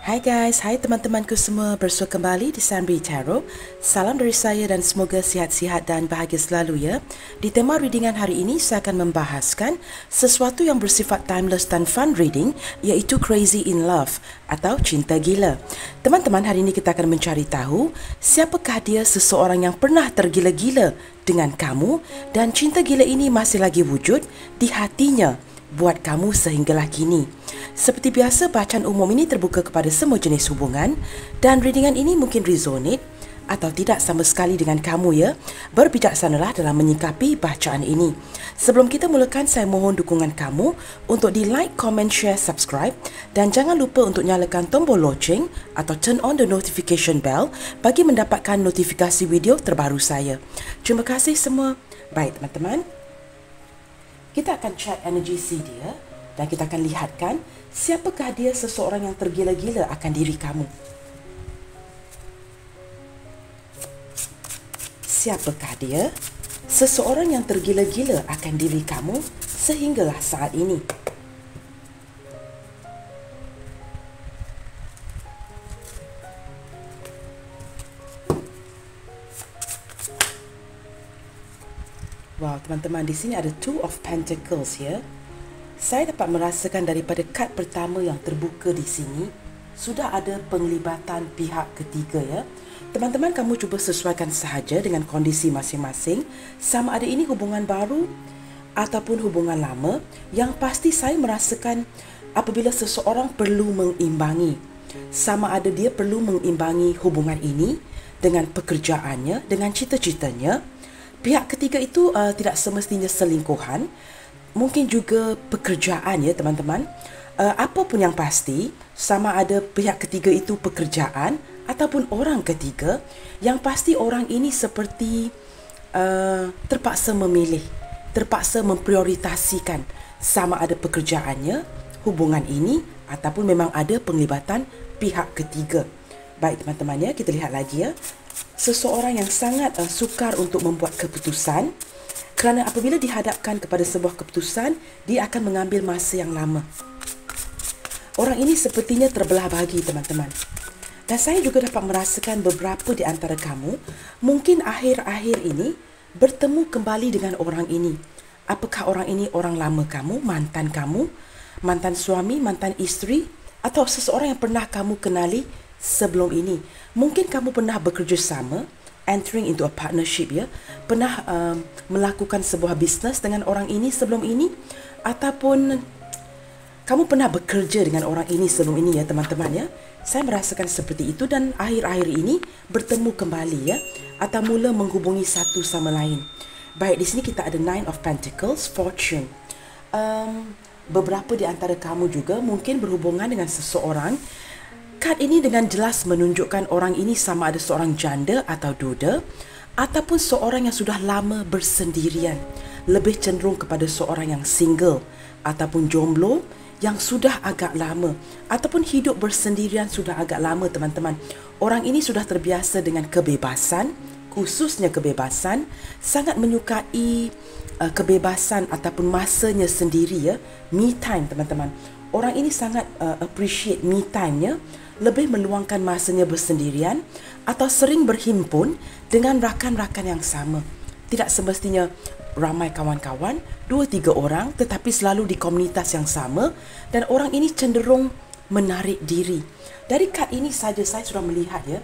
Hai guys, hai teman-temanku semua, bersua kembali di Sunberry Tarot. Salam dari saya dan semoga sihat-sihat dan bahagia selalu ya. Di tema readingan hari ini saya akan membahaskan sesuatu yang bersifat timeless dan fun reading, iaitu Crazy in Love atau Cinta Gila. Teman-teman, hari ini kita akan mencari tahu siapakah dia seseorang yang pernah tergila-gila dengan kamu dan cinta gila ini masih lagi wujud di hatinya buat kamu sehinggalah kini. Seperti biasa, bacaan umum ini terbuka kepada semua jenis hubungan dan readingan ini mungkin resonate atau tidak sama sekali dengan kamu ya. Berbijaksanalah dalam menyikapi bacaan ini. Sebelum kita mulakan, saya mohon dukungan kamu untuk di like, comment, share, subscribe dan jangan lupa untuk nyalakan tombol loceng atau turn on the notification bell bagi mendapatkan notifikasi video terbaru saya. Terima kasih semua. Baik teman-teman, kita akan check energi si dia dan kita akan lihatkan siapakah dia seseorang yang tergila-gila akan diri kamu. Siapakah dia seseorang yang tergila-gila akan diri kamu sehinggalah saat ini. Wow, teman-teman, di sini ada Two of Pentacles ya. Saya dapat merasakan daripada kad pertama yang terbuka di sini sudah ada penglibatan pihak ketiga ya. Teman-teman, kamu cuba sesuaikan sahaja dengan kondisi masing-masing, sama ada ini hubungan baru ataupun hubungan lama. Yang pasti saya merasakan apabila seseorang perlu mengimbangi, sama ada dia perlu mengimbangi hubungan ini dengan pekerjaannya, dengan cita-citanya. Pihak ketiga itu tidak semestinya selingkuhan, mungkin juga pekerjaan ya teman-teman. Apapun yang pasti, sama ada pihak ketiga itu pekerjaan ataupun orang ketiga, yang pasti orang ini seperti terpaksa memilih, terpaksa memprioritasikan sama ada pekerjaannya, hubungan ini ataupun memang ada penglibatan pihak ketiga. Baik teman-teman ya, kita lihat lagi ya. Seseorang yang sangat sukar untuk membuat keputusan, kerana apabila dihadapkan kepada sebuah keputusan, dia akan mengambil masa yang lama. Orang ini sepertinya terbelah bagi teman-teman. Dan saya juga dapat merasakan beberapa di antara kamu mungkin akhir-akhir ini bertemu kembali dengan orang ini. Apakah orang ini orang lama kamu, mantan suami, mantan isteri, atau seseorang yang pernah kamu kenali sebelum ini. Mungkin kamu pernah bekerja sama, entering into a partnership ya, pernah melakukan sebuah bisnes dengan orang ini sebelum ini, ataupun kamu pernah bekerja dengan orang ini sebelum ini ya teman-teman ya. Saya merasakan seperti itu dan akhir-akhir ini bertemu kembali ya, atau mula menghubungi satu sama lain. Baik, di sini kita ada Nine of Pentacles, Fortune. Beberapa di antara kamu juga mungkin berhubungan dengan seseorang. Kad ini dengan jelas menunjukkan orang ini sama ada seorang janda atau duda, ataupun seorang yang sudah lama bersendirian. Lebih cenderung kepada seorang yang single ataupun jomblo yang sudah agak lama, ataupun hidup bersendirian sudah agak lama teman-teman. Orang ini sudah terbiasa dengan kebebasan, khususnya kebebasan, sangat menyukai kebebasan ataupun masanya sendiri ya, me time teman-teman. Orang ini sangat appreciate me time-nya, lebih meluangkan masanya bersendirian atau sering berhimpun dengan rakan-rakan yang sama. Tidak semestinya ramai kawan-kawan, 2-3 orang, tetapi selalu di komunitas yang sama, dan orang ini cenderung menarik diri. Dari kad ini saja saya sudah melihat ya,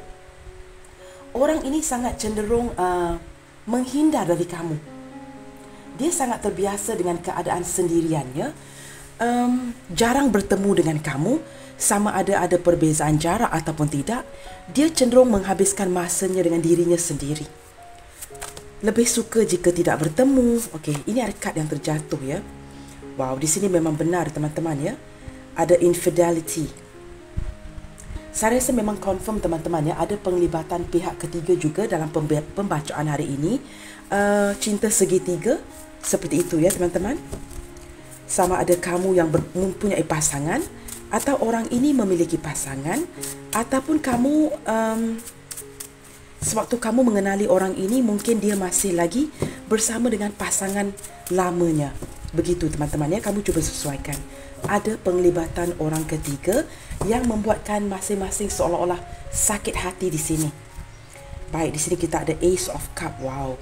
orang ini sangat cenderung menghindar dari kamu. Dia sangat terbiasa dengan keadaan sendiriannya, jarang bertemu dengan kamu. Sama ada perbezaan jarak ataupun tidak, dia cenderung menghabiskan masanya dengan dirinya sendiri. Lebih suka jika tidak bertemu. Okey, ini ada kad yang terjatuh ya. Wow, di sini memang benar teman-teman ya. Ada infidelity. Saya rasa memang confirm teman-teman ya, ada penglibatan pihak ketiga juga dalam pembacaan hari ini. Cinta segitiga, seperti itu ya teman-teman. Sama ada kamu yang mempunyai pasangan, atau orang ini memiliki pasangan, ataupun kamu sewaktu kamu mengenali orang ini mungkin dia masih lagi bersama dengan pasangan lamanya. Begitu teman-teman ya, kamu cuba sesuaikan. ada penglibatan orang ketiga yang membuatkan masing-masing seolah-olah sakit hati di sini. Baik, di sini kita ada Ace of Cup. Wow.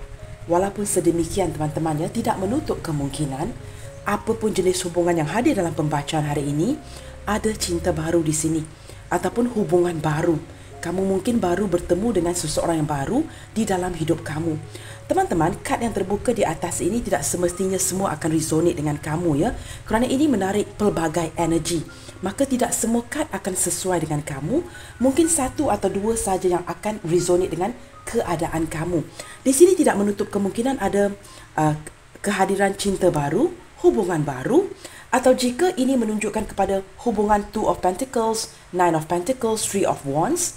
Walaupun sedemikian teman-teman ya, tidak menutup kemungkinan apapun jenis hubungan yang hadir dalam pembacaan hari ini, ada cinta baru di sini ataupun hubungan baru. Kamu mungkin baru bertemu dengan seseorang yang baru di dalam hidup kamu. Teman-teman, kad yang terbuka di atas ini tidak semestinya semua akan resonate dengan kamu ya. Kerana ini menarik pelbagai energi. Maka tidak semua kad akan sesuai dengan kamu. Mungkin satu atau dua saja yang akan resonate dengan keadaan kamu. Di sini tidak menutup kemungkinan ada kehadiran cinta baru, hubungan baru, atau jika ini menunjukkan kepada hubungan Two of Pentacles, Nine of Pentacles, Three of Wands,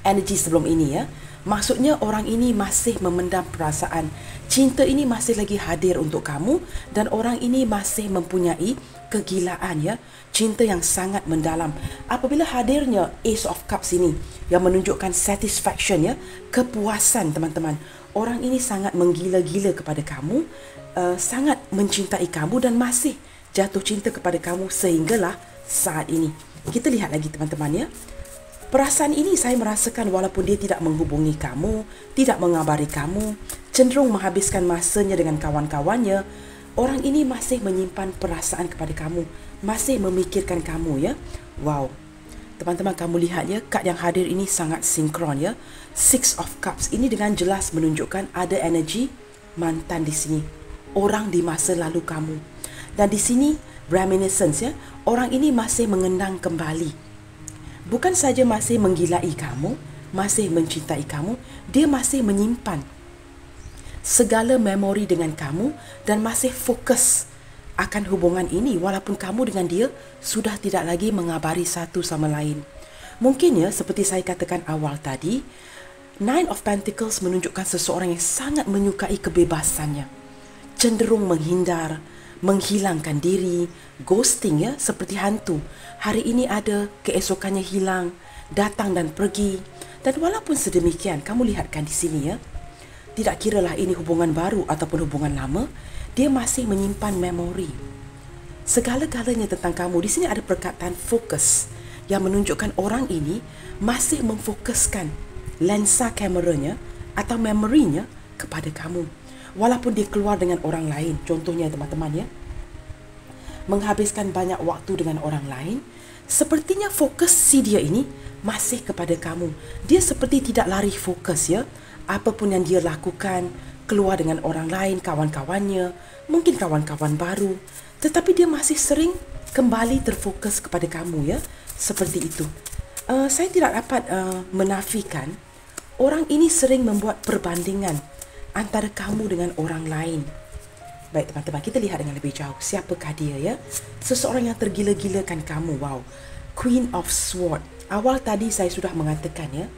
energi sebelum ini ya. Maksudnya orang ini masih memendam perasaan. Cinta ini masih lagi hadir untuk kamu dan orang ini masih mempunyai kegilaan ya. Cinta yang sangat mendalam. Apabila hadirnya Ace of Cups ini yang menunjukkan satisfaction ya, kepuasan teman-teman. Orang ini sangat menggila-gila kepada kamu, sangat mencintai kamu dan masih jatuh cinta kepada kamu sehinggalah saat ini. Kita lihat lagi teman-teman ya. Perasaan ini saya merasakan walaupun dia tidak menghubungi kamu, tidak mengabari kamu, cenderung menghabiskan masanya dengan kawan-kawannya, orang ini masih menyimpan perasaan kepada kamu, masih memikirkan kamu ya. Wow. Teman-teman kamu lihat ya, kad yang hadir ini sangat sinkron ya. Six of Cups ini dengan jelas menunjukkan ada energi mantan di sini. Orang di masa lalu kamu. Dan di sini reminiscence ya, orang ini masih mengenang kembali. Bukan saja masih menggilai kamu, masih mencintai kamu, dia masih menyimpan segala memori dengan kamu dan masih fokus akan hubungan ini walaupun kamu dengan dia sudah tidak lagi mengabari satu sama lain. Mungkin ya, seperti saya katakan awal tadi, Nine of Pentacles menunjukkan seseorang yang sangat menyukai kebebasannya, cenderung menghindar, menghilangkan diri, ghosting ya, seperti hantu. Hari ini ada, keesokannya hilang, datang dan pergi. Dan walaupun sedemikian, kamu lihatkan di sini ya, tidak kiralah ini hubungan baru ataupun hubungan lama, dia masih menyimpan memori. Segala-galanya tentang kamu. Di sini ada perkataan fokus yang menunjukkan orang ini masih memfokuskan lensa kameranya atau memorinya kepada kamu. Walaupun dia keluar dengan orang lain, contohnya teman-teman ya, menghabiskan banyak waktu dengan orang lain, sepertinya fokus si dia ini masih kepada kamu. Dia seperti tidak lari fokus ya. Apapun yang dia lakukan, keluar dengan orang lain, kawan-kawannya, mungkin kawan-kawan baru, tetapi dia masih sering kembali terfokus kepada kamu ya. Seperti itu. Saya tidak dapat menafikan orang ini sering membuat perbandingan antara kamu dengan orang lain. Baik teman-teman, kita lihat dengan lebih jauh. Siapakah dia ya? Seseorang yang tergila-gilakan kamu. Wow. Queen of Swords. Awal tadi saya sudah mengatakan ya,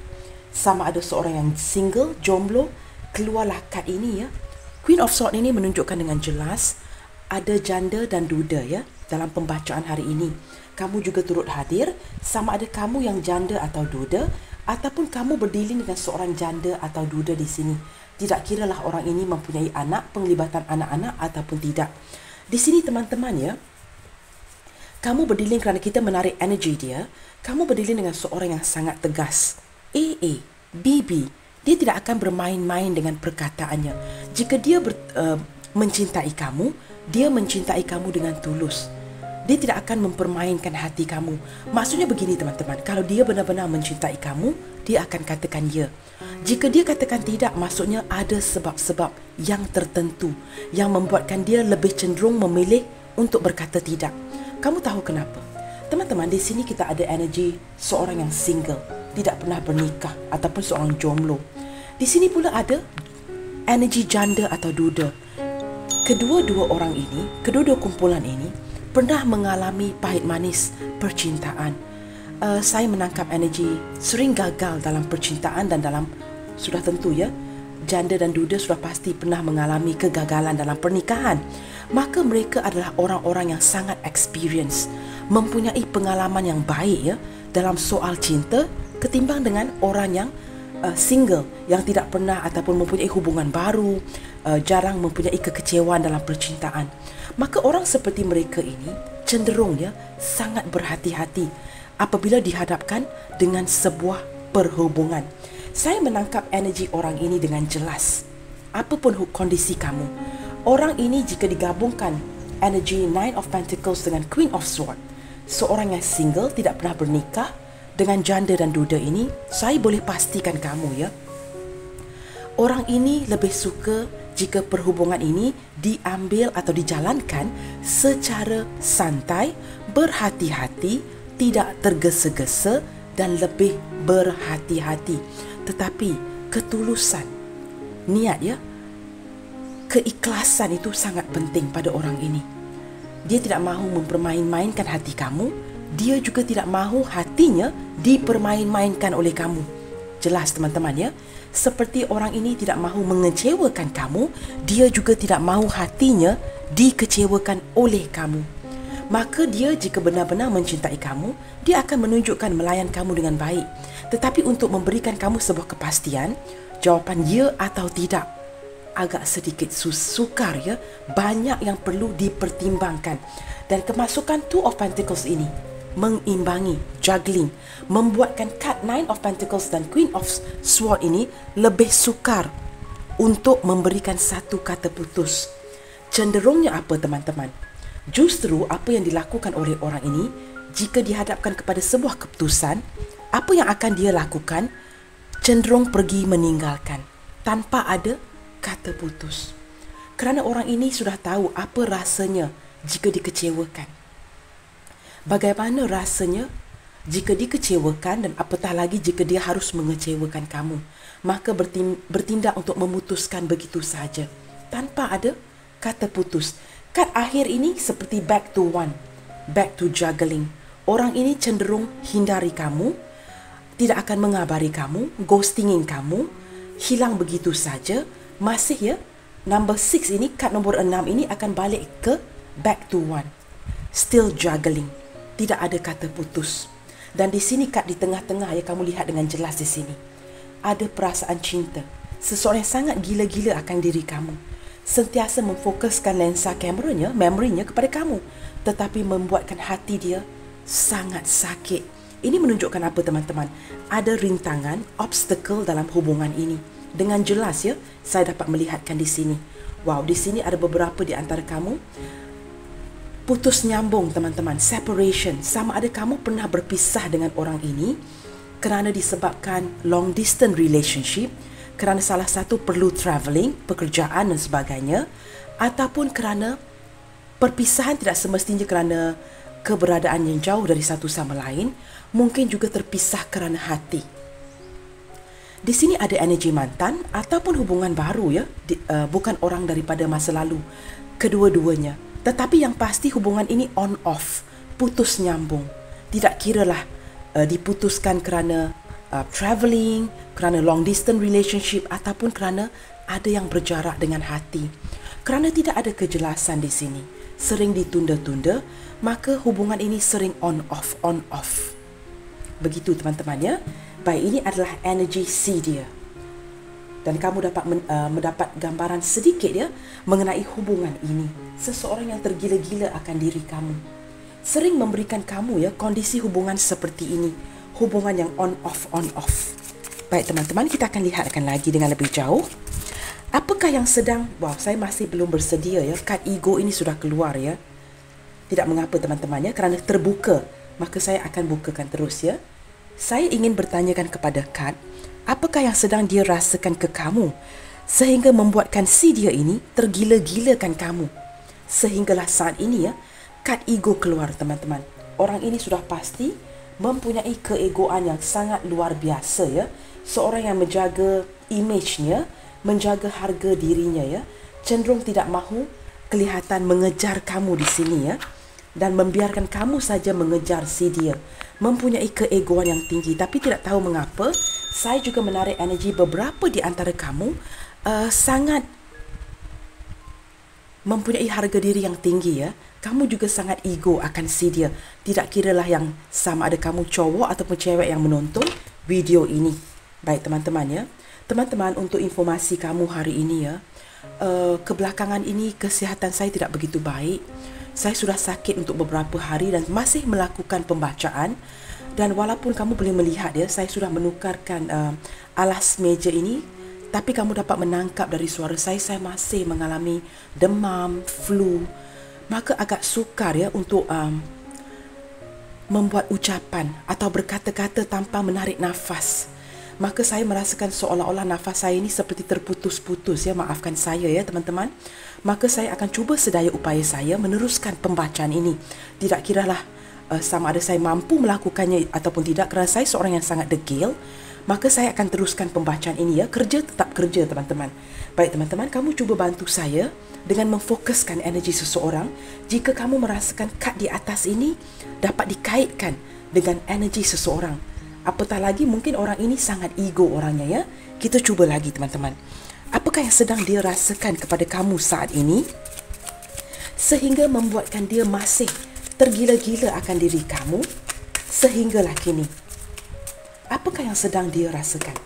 sama ada seorang yang single, jomblo, keluarlah kad ini ya. Queen of Swords ini menunjukkan dengan jelas ada janda dan duda ya dalam pembacaan hari ini. Kamu juga turut hadir, sama ada kamu yang janda atau duda, ataupun kamu berdilin dengan seorang janda atau duda di sini. Tidak kiralah orang ini mempunyai anak, penglibatan anak-anak ataupun tidak. Di sini teman-teman ya, kamu berdilin kerana kita menarik energi dia. Kamu berdilin dengan seorang yang sangat tegas. BB, dia tidak akan bermain-main dengan perkataannya. Jika dia mencintai kamu, dia mencintai kamu dengan tulus. Dia tidak akan mempermainkan hati kamu. Maksudnya begini teman-teman, kalau dia benar-benar mencintai kamu, dia akan katakan ya. Jika dia katakan tidak, maksudnya ada sebab-sebab yang tertentu yang membuatkan dia lebih cenderung memilih untuk berkata tidak. Kamu tahu kenapa? Teman-teman, di sini kita ada energi seorang yang single, tidak pernah bernikah ataupun seorang jomblo. Di sini pula ada energi janda atau duda. Kedua-dua orang ini, kedua-dua kumpulan ini pernah mengalami pahit manis percintaan. Saya menangkap energi sering gagal dalam percintaan dan dalam, sudah tentu ya, janda dan duda sudah pasti pernah mengalami kegagalan dalam pernikahan. Maka mereka adalah orang-orang yang sangat experience, mempunyai pengalaman yang baik ya dalam soal cinta ketimbang dengan orang yang single, yang tidak pernah ataupun mempunyai hubungan baru, jarang mempunyai kekecewaan dalam percintaan. Maka orang seperti mereka ini cenderung ya sangat berhati-hati apabila dihadapkan dengan sebuah perhubungan. Saya menangkap energi orang ini dengan jelas. Apapun kondisi kamu, orang ini jika digabungkan energi Nine of Pentacles dengan Queen of Swords, seorang yang single, tidak pernah bernikah, dengan janda dan duda ini, saya boleh pastikan kamu ya, orang ini lebih suka jika perhubungan ini diambil atau dijalankan secara santai, berhati-hati, tidak tergesa-gesa dan lebih berhati-hati. Tetapi ketulusan, niat ya, keikhlasan itu sangat penting pada orang ini. Dia tidak mahu mempermain-mainkan hati kamu. Dia juga tidak mahu hatinya dipermain-mainkan oleh kamu. Jelas teman-teman ya. Seperti orang ini tidak mahu mengecewakan kamu, dia juga tidak mahu hatinya dikecewakan oleh kamu. Maka dia jika benar-benar mencintai kamu, dia akan menunjukkan melayan kamu dengan baik. Tetapi untuk memberikan kamu sebuah kepastian, jawapan ya atau tidak agak sedikit sukar ya. Banyak yang perlu dipertimbangkan. Dan kemasukan Two of Pentacles ini mengimbangi, juggling, membuatkan kad Nine of Pentacles dan Queen of Swords ini lebih sukar untuk memberikan satu kata putus. Cenderungnya apa teman-teman? Justru apa yang dilakukan oleh orang ini, jika dihadapkan kepada sebuah keputusan, apa yang akan dia lakukan? Cenderung pergi meninggalkan tanpa ada kata putus. Kerana orang ini sudah tahu apa rasanya jika dikecewakan. Bagaimana rasanya jika dikecewakan dan apatah lagi jika dia harus mengecewakan kamu. Maka bertindak untuk memutuskan begitu saja tanpa ada kata putus. Kad akhir ini seperti back to one, back to juggling. Orang ini cenderung hindari kamu, tidak akan mengabari kamu, ghostingin kamu, hilang begitu saja. Masih ya, number 6 ini, kad nombor 6 ini akan balik ke back to one. Still juggling. Tidak ada kata putus. Dan di sini kad di tengah-tengah ya, kamu lihat dengan jelas di sini. Ada perasaan cinta. Seseorang yang sangat gila-gila akan diri kamu. Sentiasa memfokuskan lensa memorinya kepada kamu. Tetapi membuatkan hati dia sangat sakit. Ini menunjukkan apa teman-teman? Ada rintangan, obstacle dalam hubungan ini. Dengan jelas ya, saya dapat melihatkan di sini. Wow, di sini ada beberapa di antara kamu putus nyambung teman-teman, separation. Sama ada kamu pernah berpisah dengan orang ini kerana disebabkan long distance relationship, kerana salah satu perlu travelling, pekerjaan dan sebagainya, ataupun kerana perpisahan tidak semestinya kerana keberadaan yang jauh dari satu sama lain, mungkin juga terpisah kerana hati. Di sini ada energi mantan ataupun hubungan baru ya, bukan orang daripada masa lalu, kedua-duanya. Tetapi yang pasti hubungan ini on off, putus nyambung. Tidak kiralah diputuskan kerana travelling, kerana long distance relationship ataupun kerana ada yang berjarak dengan hati. Kerana tidak ada kejelasan di sini, sering ditunda-tunda, maka hubungan ini sering on off. Begitu teman-teman ya. Baik, ini adalah energi C dia. Dan kamu dapat mendapat gambaran sedikit ya mengenai hubungan ini. Seseorang yang tergila-gila akan diri kamu. Sering memberikan kamu ya kondisi hubungan seperti ini. Hubungan yang on off. Baik teman-teman, kita akan lihatkan lagi dengan lebih jauh. Apakah yang sedang, saya masih belum bersedia ya. Kad ego ini sudah keluar ya. Tidak mengapa teman-teman ya, kerana terbuka. Maka saya akan bukakan terus ya. Saya ingin bertanyakan kepada kad, apakah yang sedang dia rasakan ke kamu sehingga membuatkan si dia ini tergila-gilakan kamu. Sehinggalah saat ini ya, kad ego keluar teman-teman. Orang ini sudah pasti mempunyai keegoan yang sangat luar biasa ya. Seorang yang menjaga image-nya, menjaga harga dirinya ya. Cenderung tidak mahu kelihatan mengejar kamu di sini ya. Dan membiarkan kamu saja mengejar si dia. Mempunyai keegoan yang tinggi. Tapi tidak tahu mengapa, saya juga menarik energi beberapa di antara kamu sangat mempunyai harga diri yang tinggi ya. Kamu juga sangat ego akan si dia. Tidak kiralah yang sama ada kamu cowok ataupun cewek yang menonton video ini. Baik teman-teman ya. Teman-teman, untuk informasi kamu hari ini ya, kebelakangan ini kesihatan saya tidak begitu baik. Saya sudah sakit untuk beberapa hari dan masih melakukan pembacaan. Dan walaupun kamu boleh melihat ya, saya sudah menukarkan alas meja ini, tapi kamu dapat menangkap dari suara saya masih mengalami demam, flu. Maka agak sukar ya untuk membuat ucapan atau berkata-kata tanpa menarik nafas. Maka saya merasakan seolah-olah nafas saya ini seperti terputus-putus ya, maafkan saya ya teman-teman. Maka saya akan cuba sedaya upaya saya meneruskan pembacaan ini. Tidak kiralah sama ada saya mampu melakukannya ataupun tidak, kerana saya seorang yang sangat degil. Maka saya akan teruskan pembacaan ini ya. Kerja tetap kerja teman-teman. Baik teman-teman, kamu cuba bantu saya dengan memfokuskan energi seseorang. Jika kamu merasakan kad di atas ini dapat dikaitkan dengan energi seseorang, apatah lagi mungkin orang ini sangat ego orangnya ya. Kita cuba lagi teman-teman. Apakah yang sedang dia rasakan kepada kamu saat ini sehingga membuatkan dia masih tergila-gila akan diri kamu sehinggalah kini? Apakah yang sedang dia rasakan?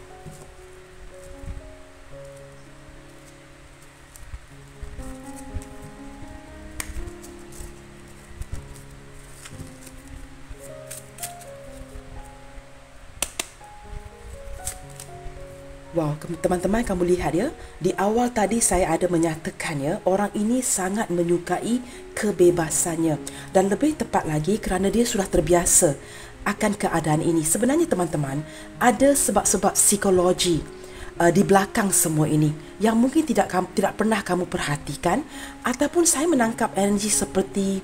Wow, teman-teman kamu lihat ya, di awal tadi saya ada menyatakan ya, orang ini sangat menyukai kebebasannya. Dan lebih tepat lagi kerana dia sudah terbiasa akan keadaan ini. Sebenarnya teman-teman, ada sebab-sebab psikologi di belakang semua ini yang mungkin tidak pernah kamu perhatikan, ataupun saya menangkap energi seperti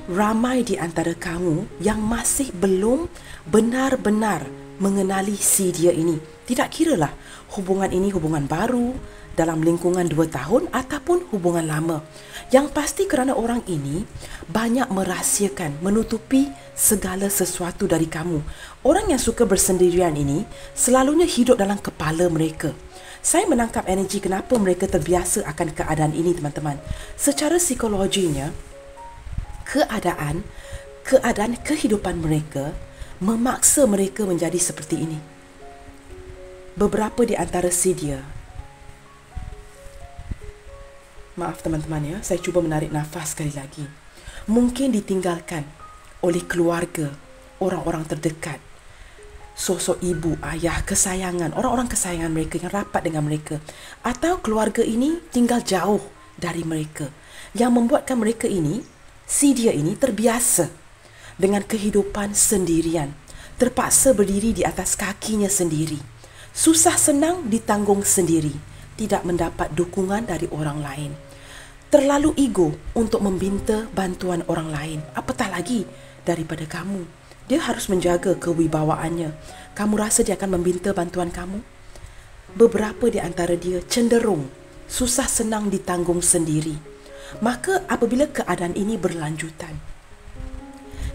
ramai di antara kamu yang masih belum benar-benar mengenali si dia ini. Tidak kiralah hubungan ini hubungan baru dalam lingkungan 2 tahun ataupun hubungan lama. Yang pasti kerana orang ini banyak merahsiakan, menutupi segala sesuatu dari kamu. Orang yang suka bersendirian ini selalunya hidup dalam kepala mereka. Saya menangkap energi kenapa mereka terbiasa akan keadaan ini teman-teman. Secara psikologinya, keadaan kehidupan mereka memaksa mereka menjadi seperti ini. Beberapa di antara si dia, maaf teman-teman ya, saya cuba menarik nafas sekali lagi. Mungkin ditinggalkan oleh keluarga, orang-orang terdekat, sosok ibu, ayah, kesayangan, orang-orang kesayangan mereka yang rapat dengan mereka. Atau keluarga ini tinggal jauh dari mereka, yang membuatkan mereka ini, si dia ini terbiasa dengan kehidupan sendirian, terpaksa berdiri di atas kakinya sendiri. Susah senang ditanggung sendiri, tidak mendapat dukungan dari orang lain. Terlalu ego untuk meminta bantuan orang lain, apatah lagi daripada kamu. Dia harus menjaga kewibawaannya. Kamu rasa dia akan meminta bantuan kamu? Beberapa di antara dia cenderung susah senang ditanggung sendiri. Maka apabila keadaan ini berlanjutan,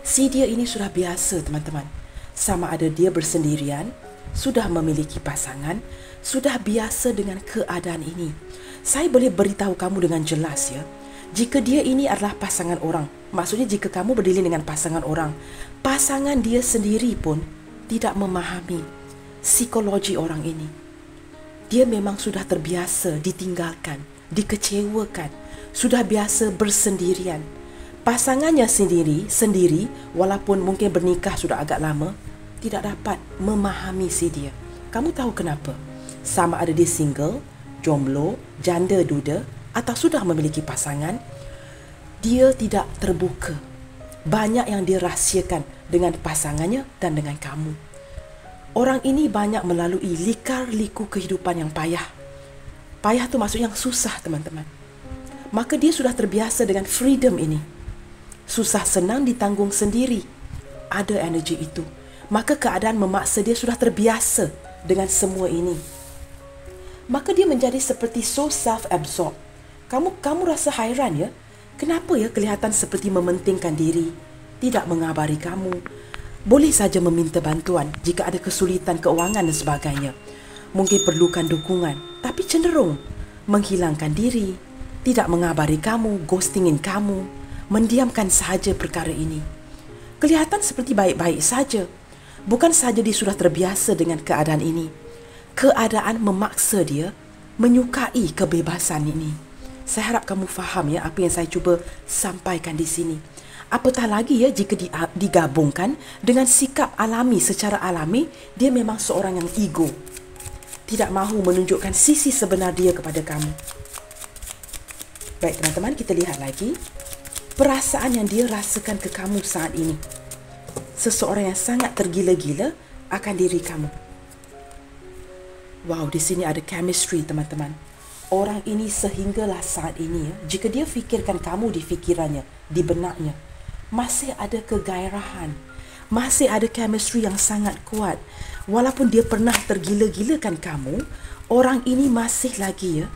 si dia ini sudah biasa teman-teman. Sama ada dia bersendirian, sudah memiliki pasangan, sudah biasa dengan keadaan ini. Saya boleh beritahu kamu dengan jelas ya, jika dia ini adalah pasangan orang, maksudnya jika kamu berdiri dengan pasangan orang, pasangan dia sendiri pun tidak memahami psikologi orang ini. Dia memang sudah terbiasa ditinggalkan, dikecewakan, sudah biasa bersendirian. Pasangannya sendiri walaupun mungkin bernikah sudah agak lama, tidak dapat memahami si dia. Kamu tahu kenapa? Sama ada dia single, jomblo, janda duda atau sudah memiliki pasangan, dia tidak terbuka. Banyak yang dia rahsiakan dengan pasangannya dan dengan kamu. Orang ini banyak melalui lika-liku kehidupan yang payah. Payah tu maksud yang susah teman-teman. Maka dia sudah terbiasa dengan freedom ini. Susah senang ditanggung sendiri. Ada energi itu. Maka keadaan memaksa dia sudah terbiasa dengan semua ini. Maka dia menjadi seperti so self-absorbed. Kamu rasa hairan ya? Kenapa ya kelihatan seperti mementingkan diri, tidak mengabari kamu. Boleh saja meminta bantuan jika ada kesulitan keuangan dan sebagainya. Mungkin perlukan dukungan, tapi cenderung menghilangkan diri, tidak mengabari kamu, ghostingin kamu, mendiamkan sahaja perkara ini. Kelihatan seperti baik-baik saja. Bukan saja dia sudah terbiasa dengan keadaan ini. Keadaan memaksa dia menyukai kebebasan ini. Saya harap kamu faham ya apa yang saya cuba sampaikan di sini. Apatah lagi ya jika digabungkan dengan sikap alami, secara alami, dia memang seorang yang ego. Tidak mahu menunjukkan sisi sebenar dia kepada kamu. Baik teman-teman, kita lihat lagi. Perasaan yang dia rasakan ke kamu saat ini. Seseorang yang sangat tergila-gila akan diri kamu. Wow, di sini ada chemistry teman-teman. Orang ini sehinggalah saat ini ya, jika dia fikirkan kamu di fikirannya, di benaknya, masih ada kegairahan, masih ada chemistry yang sangat kuat. Walaupun dia pernah tergila-gilakan kamu, orang ini masih lagi ya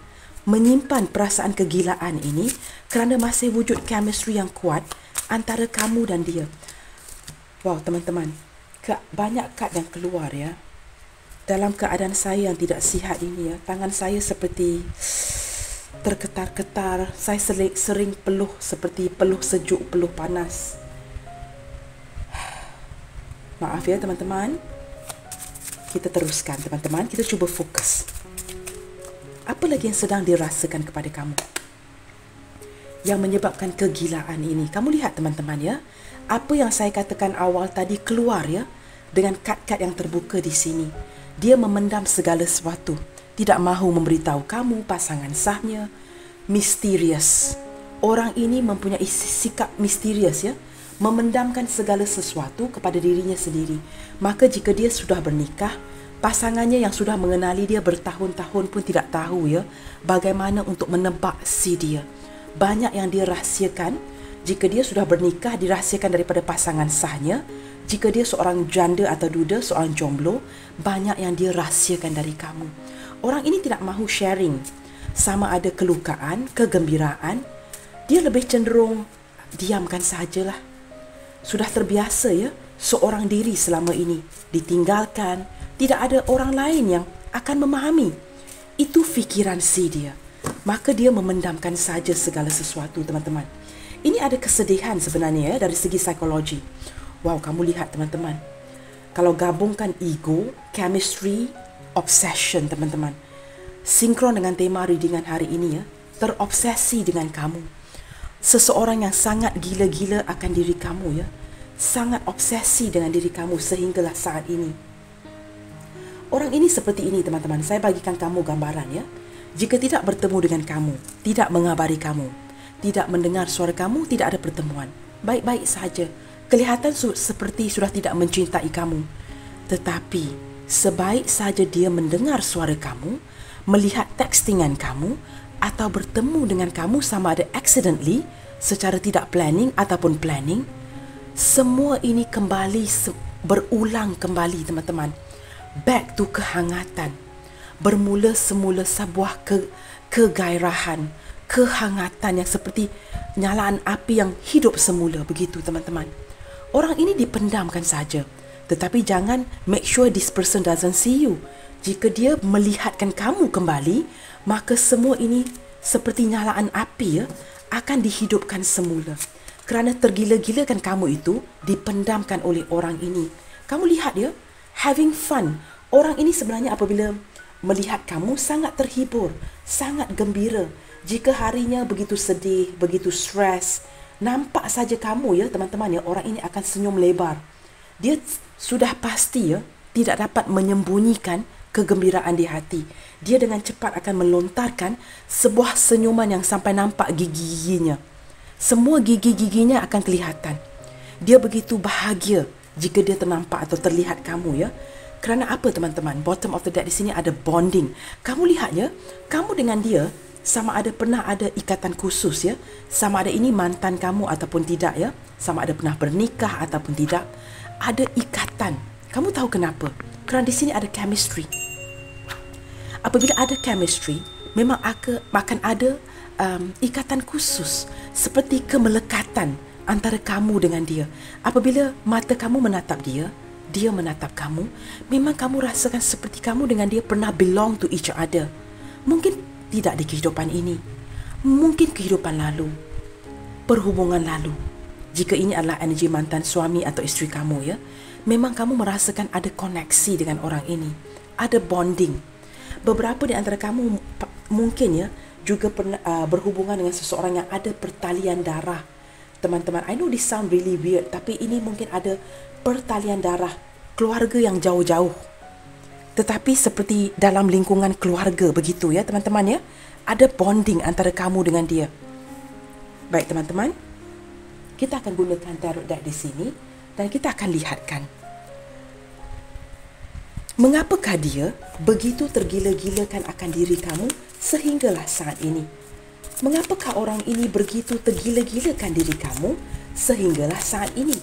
menyimpan perasaan kegilaan ini kerana masih wujud chemistry yang kuat antara kamu dan dia. Wow teman-teman, banyak kad yang keluar ya. Dalam keadaan saya yang tidak sihat ini ya, tangan saya seperti terketar-ketar. Saya sering peluh seperti peluh sejuk, peluh panas. Maaf ya teman-teman. Kita teruskan teman-teman, kita cuba fokus. Apa lagi yang sedang dirasakan kepada kamu yang menyebabkan kegilaan ini? Kamu lihat teman-teman ya, apa yang saya katakan awal tadi keluar ya, dengan kad-kad yang terbuka di sini. Dia memendam segala sesuatu, tidak mahu memberitahu kamu pasangan sahnya. Misterius. Orang ini mempunyai sikap misterius ya, memendamkan segala sesuatu kepada dirinya sendiri. Maka jika dia sudah bernikah, pasangannya yang sudah mengenali dia bertahun-tahun pun tidak tahu ya bagaimana untuk menebak si dia. Banyak yang dia rahsiakan. Jika dia sudah bernikah, dirahsiakan daripada pasangan sahnya. Jika dia seorang janda atau duda, seorang jomblo, banyak yang dia rahsiakan dari kamu. Orang ini tidak mahu sharing. Sama ada kelukaan, kegembiraan, dia lebih cenderung diamkan sajalah. Sudah terbiasa ya, seorang diri selama ini ditinggalkan, tidak ada orang lain yang akan memahami. Itu fikiran si dia. Maka dia memendamkan saja segala sesuatu teman-teman. Ini ada kesedihan sebenarnya ya, dari segi psikologi. Wow, kamu lihat teman-teman. Kalau gabungkan ego, chemistry, obsession teman-teman. Sinkron dengan tema readingan hari ini ya. Terobsesi dengan kamu. Seseorang yang sangat gila-gila akan diri kamu ya. Sangat obsesi dengan diri kamu sehinggalah saat ini. Orang ini seperti ini teman-teman. Saya bagikan kamu gambaran ya. Jika tidak bertemu dengan kamu, tidak mengabari kamu, tidak mendengar suara kamu, tidak ada pertemuan. Baik-baik saja. Kelihatan seperti sudah tidak mencintai kamu. Tetapi, sebaik saja dia mendengar suara kamu, melihat textingan kamu, atau bertemu dengan kamu sama ada accidentally, secara tidak planning ataupun planning, semua ini kembali, berulang kembali teman-teman. Back to kehangatan. Bermula semula sebuah kegairahan, kehangatan yang seperti nyalaan api yang hidup semula, begitu teman-teman. Orang ini dipendamkan saja. Tetapi jangan make sure this person doesn't see you. Jika dia melihatkan kamu kembali, maka semua ini seperti nyalaan api ya, akan dihidupkan semula. Kerana tergila-gilakan kamu itu dipendamkan oleh orang ini. Kamu lihat ya, having fun. Orang ini sebenarnya apabila melihat kamu sangat terhibur, sangat gembira. Jika harinya begitu sedih, begitu stres, nampak saja kamu ya teman-teman ya, orang ini akan senyum lebar. Dia sudah pasti ya tidak dapat menyembunyikan kegembiraan di hati. Dia dengan cepat akan melontarkan sebuah senyuman yang sampai nampak gigi-giginya. Semua gigi-giginya akan kelihatan. Dia begitu bahagia jika dia ternampak atau terlihat kamu ya. Kerana apa teman-teman? Bottom of the deck di sini ada bonding. Kamu lihat ya, kamu dengan dia sama ada pernah ada ikatan khusus ya. Sama ada ini mantan kamu ataupun tidak ya. Sama ada pernah bernikah ataupun tidak. Ada ikatan. Kamu tahu kenapa? Kerana di sini ada chemistry. Apabila ada chemistry, memang akan ada ikatan khusus. Seperti kemelekatan antara kamu dengan dia. Apabila mata kamu menatap dia, dia menatap kamu, memang kamu rasakan seperti kamu dengan dia pernah belong to each other. Mungkin tidak di kehidupan ini, mungkin kehidupan lalu, perhubungan lalu. Jika ini adalah energi mantan suami atau isteri kamu ya, memang kamu merasakan ada koneksi dengan orang ini, ada bonding. Beberapa di antara kamu mungkin ya juga pernah berhubungan dengan seseorang yang ada pertalian darah. Teman-teman, I know this sound really weird, tapi ini mungkin ada pertalian darah, keluarga yang jauh-jauh. Tetapi seperti dalam lingkungan keluarga begitu ya teman-teman ya. Ada bonding antara kamu dengan dia. Baik teman-teman, kita akan gunakan tarot deck di sini dan kita akan lihatkan mengapakah dia begitu tergila-gilakan akan diri kamu sehinggalah saat ini. Mengapakah orang ini begitu tergila-gilakan diri kamu sehinggalah saat ini?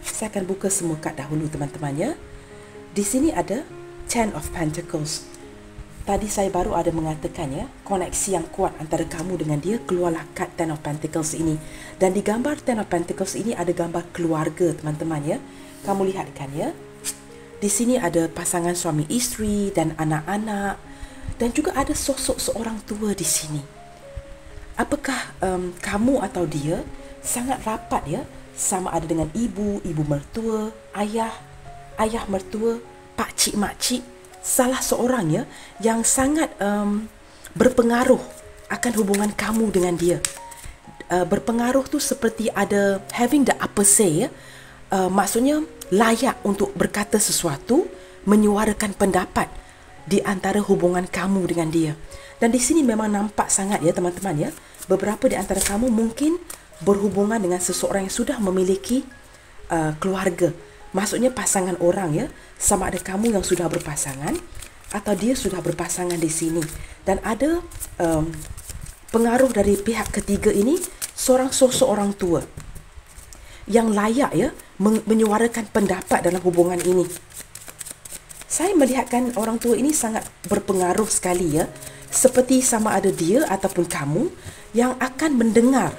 Saya akan buka semua kad dahulu teman-teman ya. Di sini ada Ten of Pentacles. Tadi saya baru ada mengatakan ya, koneksi yang kuat antara kamu dengan dia, keluarlah kad Ten of Pentacles ini. Dan di gambar Ten of Pentacles ini ada gambar keluarga teman-teman ya. Kamu lihatkan ya. Di sini ada pasangan suami isteri dan anak-anak. Dan juga ada sosok seorang tua di sini. Apakah kamu atau dia sangat rapat ya, sama ada dengan ibu mertua, ayah mertua, pakcik makcik, salah seorang ya yang sangat berpengaruh akan hubungan kamu dengan dia. Berpengaruh tu seperti ada having the upper say ya. Maksudnya layak untuk berkata sesuatu, menyuarakan pendapat di antara hubungan kamu dengan dia. Dan di sini memang nampak sangat ya teman-teman ya. Beberapa di antara kamu mungkin berhubungan dengan seseorang yang sudah memiliki keluarga. Maksudnya pasangan orang ya. Sama ada kamu yang sudah berpasangan atau dia sudah berpasangan di sini. Dan ada pengaruh dari pihak ketiga ini, seorang sosok orang tua yang layak ya menyuarakan pendapat dalam hubungan ini. Saya melihatkan orang tua ini sangat berpengaruh sekali ya. Seperti sama ada dia ataupun kamu yang akan mendengar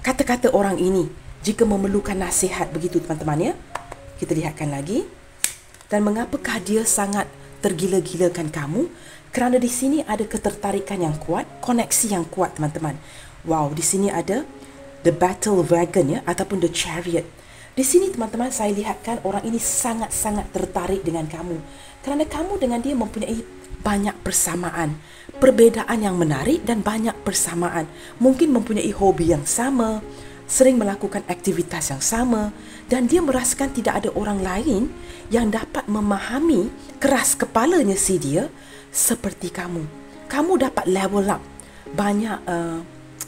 kata-kata orang ini jika memerlukan nasihat begitu teman-teman ya. Kita lihatkan lagi. Dan mengapakah dia sangat tergila-gilakan kamu? Kerana di sini ada ketertarikan yang kuat, koneksi yang kuat teman-teman. Wow, di sini ada the battle wagon ya ataupun the chariot. Di sini teman-teman saya lihatkan orang ini sangat-sangat tertarik dengan kamu. Kerana kamu dengan dia mempunyai banyak persamaan. Perbezaan yang menarik dan banyak persamaan. Mungkin mempunyai hobi yang sama, sering melakukan aktivitas yang sama. Dan dia merasakan tidak ada orang lain yang dapat memahami keras kepalanya si dia seperti kamu. Kamu dapat level up. Banyak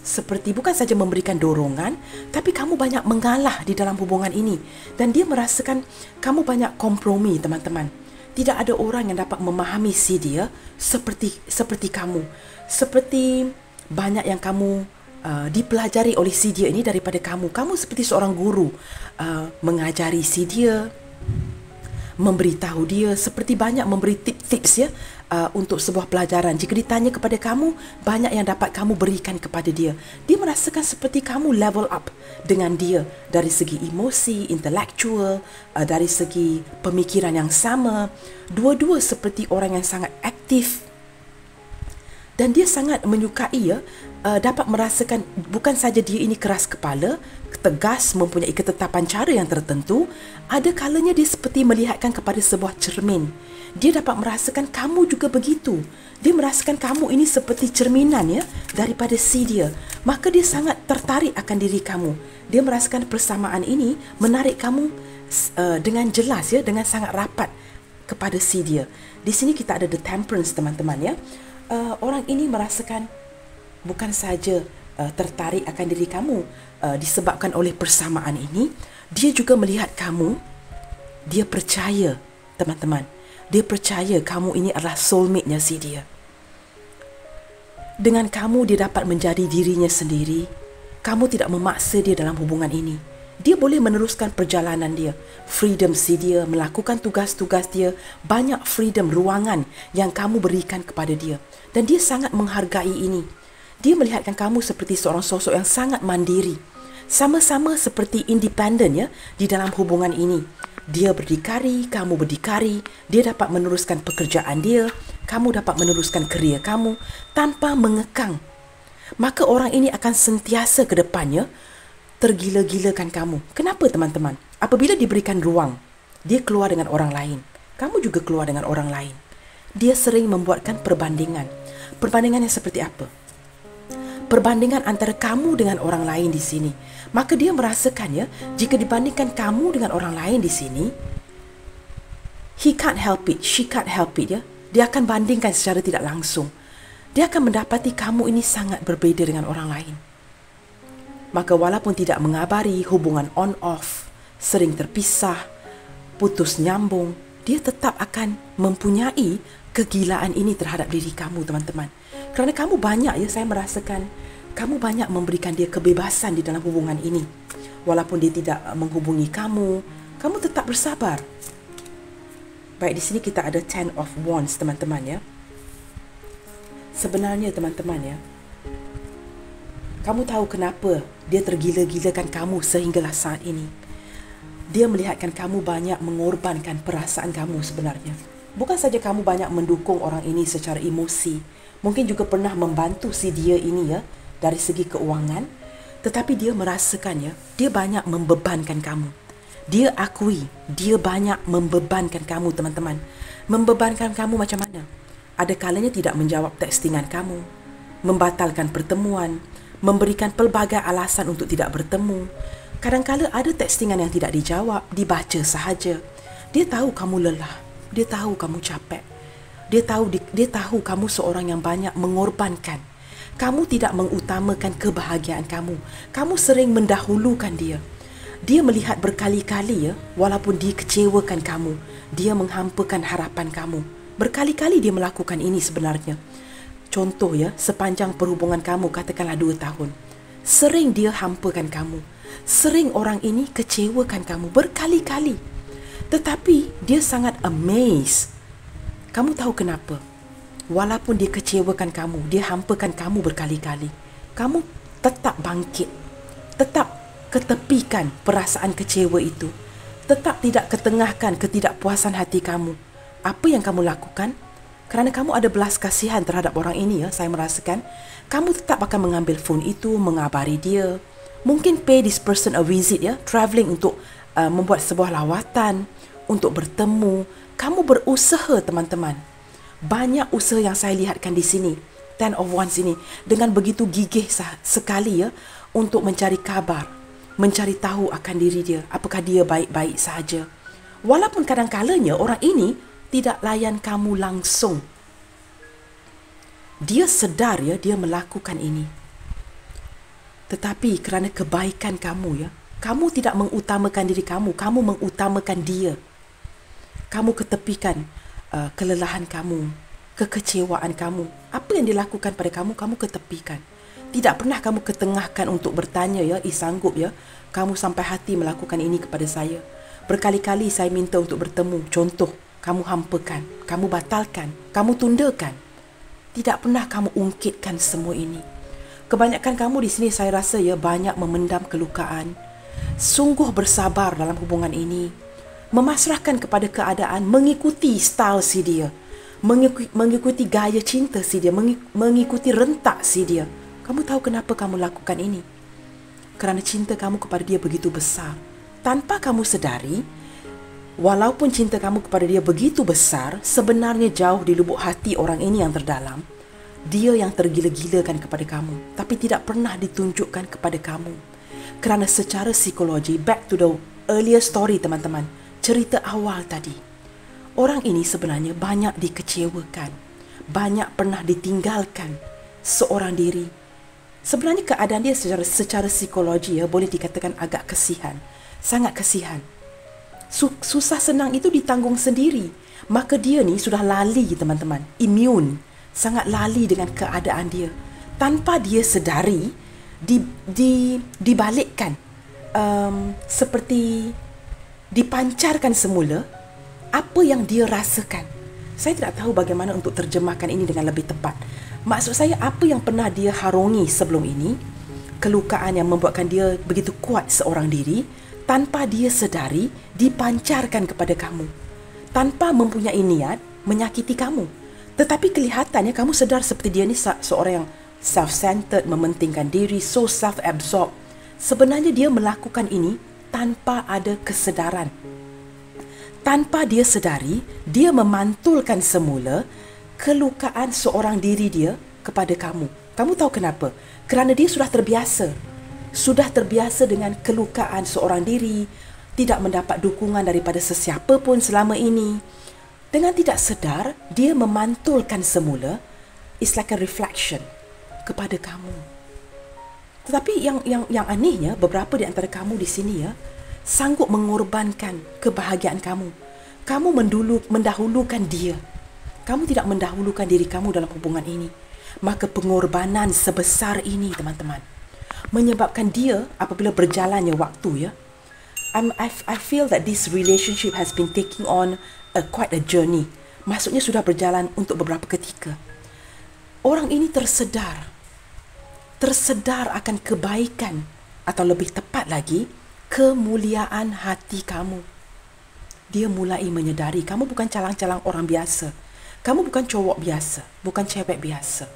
seperti bukan saja memberikan dorongan, tapi kamu banyak mengalah di dalam hubungan ini. Dan dia merasakan kamu banyak kompromi teman-teman. Tidak ada orang yang dapat memahami si dia seperti kamu. Seperti banyak yang kamu dipelajari oleh si dia ini daripada kamu. Kamu seperti seorang guru mengajari si dia, memberitahu dia, seperti banyak memberi tips ya untuk sebuah pelajaran. Jika ditanya kepada kamu, banyak yang dapat kamu berikan kepada dia. Dia merasakan seperti kamu level up dengan dia dari segi emosi, intelektual, dari segi pemikiran yang sama. Dua-dua seperti orang yang sangat aktif. Dan dia sangat menyukai ya, dapat merasakan bukan saja dia ini keras kepala, tegas, mempunyai ketetapan cara yang tertentu. Ada kalanya dia seperti melihatkan kepada sebuah cermin. Dia dapat merasakan kamu juga begitu. Dia merasakan kamu ini seperti cerminan ya daripada si dia. Maka dia sangat tertarik akan diri kamu. Dia merasakan persamaan ini menarik kamu dengan jelas ya, dengan sangat rapat kepada si dia. Di sini kita ada the temperance teman-teman ya. Orang ini merasakan bukan saja tertarik akan diri kamu disebabkan oleh persamaan ini, dia juga melihat kamu, dia percaya teman-teman, dia percaya kamu ini adalah soulmate-nya si dia. Dengan kamu dia dapat menjadi dirinya sendiri. Kamu tidak memaksa dia dalam hubungan ini. Dia boleh meneruskan perjalanan dia, freedom si dia, melakukan tugas-tugas dia, banyak freedom, ruangan yang kamu berikan kepada dia. Dan dia sangat menghargai ini. Dia melihatkan kamu seperti seorang sosok yang sangat mandiri. Sama-sama seperti independen ya di dalam hubungan ini. Dia berdikari, kamu berdikari. Dia dapat meneruskan pekerjaan dia, kamu dapat meneruskan kerjaya kamu tanpa mengekang. Maka orang ini akan sentiasa ke depannya tergila-gilakan kamu. Kenapa teman-teman? Apabila diberikan ruang, dia keluar dengan orang lain. Kamu juga keluar dengan orang lain. Dia sering membuatkan perbandingan. Perbandingan yang seperti apa? Perbandingan antara kamu dengan orang lain di sini. Maka dia merasakan ya, jika dibandingkan kamu dengan orang lain di sini, he can't help it, she can't help it ya. Dia akan bandingkan secara tidak langsung. Dia akan mendapati kamu ini sangat berbeza dengan orang lain. Maka walaupun tidak mengabari, hubungan on-off, sering terpisah, putus nyambung, dia tetap akan mempunyai kegilaan ini terhadap diri kamu, teman-teman. Kerana kamu banyak ya, saya merasakan kamu banyak memberikan dia kebebasan di dalam hubungan ini. Walaupun dia tidak menghubungi kamu, kamu tetap bersabar. Baik, di sini kita ada Ten of Wands, teman-teman ya. Sebenarnya teman-teman ya, kamu tahu kenapa dia tergila-gilakan kamu sehinggalah saat ini. Dia melihatkan kamu banyak mengorbankan perasaan kamu sebenarnya. Bukan saja kamu banyak mendukung orang ini secara emosi, mungkin juga pernah membantu si dia ini ya, dari segi keuangan, tetapi dia merasakan ya, dia banyak membebankan kamu. Dia akui, dia banyak membebankan kamu, teman-teman. Membebankan kamu macam mana? Ada kalanya tidak menjawab tekstingan kamu, membatalkan pertemuan, memberikan pelbagai alasan untuk tidak bertemu. Kadang-kala ada tekstingan yang tidak dijawab, dibaca sahaja. Dia tahu kamu lelah, dia tahu kamu capek. Dia tahu kamu seorang yang banyak mengorbankan. Kamu tidak mengutamakan kebahagiaan kamu. Kamu sering mendahulukan dia. Dia melihat berkali-kali ya, walaupun dia kecewakan kamu, dia menghampakan harapan kamu. Berkali-kali dia melakukan ini sebenarnya. Contoh ya, sepanjang perhubungan kamu, katakanlah 2 tahun. Sering dia hampakan kamu. Sering orang ini kecewakan kamu berkali-kali. Tetapi dia sangat amazed. Kamu tahu kenapa? Walaupun dia kecewakan kamu, dia hampakan kamu berkali-kali, kamu tetap bangkit. Tetap ketepikan perasaan kecewa itu. Tetap tidak ketengahkan ketidakpuasan hati kamu. Apa yang kamu lakukan? Kerana kamu ada belas kasihan terhadap orang ini ya, saya merasakan kamu tetap akan mengambil phone itu, mengabari dia. Mungkin pay this person a visit ya, travelling untuk membuat sebuah lawatan, untuk bertemu. Kamu berusaha, teman-teman. Banyak usaha yang saya lihatkan di sini, Ten of Wands ini, dengan begitu gigih sekali ya, untuk mencari kabar, mencari tahu akan diri dia, apakah dia baik-baik sahaja. Walaupun kadang-kalanya orang ini tidak layan kamu langsung. Dia sedar ya, dia melakukan ini. Tetapi kerana kebaikan kamu ya, kamu tidak mengutamakan diri kamu, kamu mengutamakan dia. Kamu ketepikan kelelahan kamu, kekecewaan kamu. Apa yang dilakukan pada kamu, kamu ketepikan. Tidak pernah kamu ketengahkan untuk bertanya ya, sanggup ya, kamu sampai hati melakukan ini kepada saya. Berkali-kali saya minta untuk bertemu, contoh, kamu hampakan, kamu batalkan, kamu tundakan. Tidak pernah kamu ungkitkan semua ini. Kebanyakan kamu di sini saya rasa ya, banyak memendam kelukaan. Sungguh bersabar dalam hubungan ini. Memasrahkan kepada keadaan, mengikuti style si dia. Mengikuti gaya cinta si dia, mengikuti rentak si dia. Kamu tahu kenapa kamu lakukan ini? Kerana cinta kamu kepada dia begitu besar. Tanpa kamu sedari, walaupun cinta kamu kepada dia begitu besar, sebenarnya jauh di lubuk hati orang ini yang terdalam, dia yang tergila-gilakan kepada kamu, tapi tidak pernah ditunjukkan kepada kamu. Kerana secara psikologi, back to the earlier story, teman-teman, cerita awal tadi, orang ini sebenarnya banyak dikecewakan, banyak pernah ditinggalkan seorang diri. Sebenarnya keadaan dia secara psikologi ya, boleh dikatakan agak kesihan, sangat kesihan. Susah senang itu ditanggung sendiri. Maka dia ni sudah lali, teman-teman, immune, sangat lali dengan keadaan dia. Tanpa dia sedari, dibalikkan, seperti dipancarkan semula apa yang dia rasakan. Saya tidak tahu bagaimana untuk terjemahkan ini dengan lebih tepat. Maksud saya, apa yang pernah dia harungi sebelum ini, kelukaan yang membuatkan dia begitu kuat seorang diri, tanpa dia sedari, dipancarkan kepada kamu. Tanpa mempunyai niat menyakiti kamu. Tetapi kelihatannya kamu sedar seperti dia ni seorang yang self-centered, mementingkan diri, so self-absorbed. Sebenarnya dia melakukan ini tanpa ada kesedaran. Tanpa dia sedari, dia memantulkan semula kelukaan seorang diri dia kepada kamu. Kamu tahu kenapa? Kerana dia sudah terbiasa. Sudah terbiasa dengan kelukaan seorang diri, tidak mendapat dukungan daripada sesiapa pun selama ini. Dengan tidak sedar, dia memantulkan semula, it's like a reflection kepada kamu. Tetapi yang anehnya, beberapa di antara kamu di sini ya, sanggup mengorbankan kebahagiaan kamu. Kamu mendahulukan dia. Kamu tidak mendahulukan diri kamu dalam hubungan ini. Maka pengorbanan sebesar ini, teman-teman, menyebabkan dia apabila berjalannya waktu ya, I feel that this relationship has been taking on quite a journey. Maksudnya sudah berjalan untuk beberapa ketika. Orang ini tersedar akan kebaikan, atau lebih tepat lagi, kemuliaan hati kamu. Dia mulai menyedari kamu bukan calang-calang orang biasa. Kamu bukan cowok biasa, bukan cewek biasa.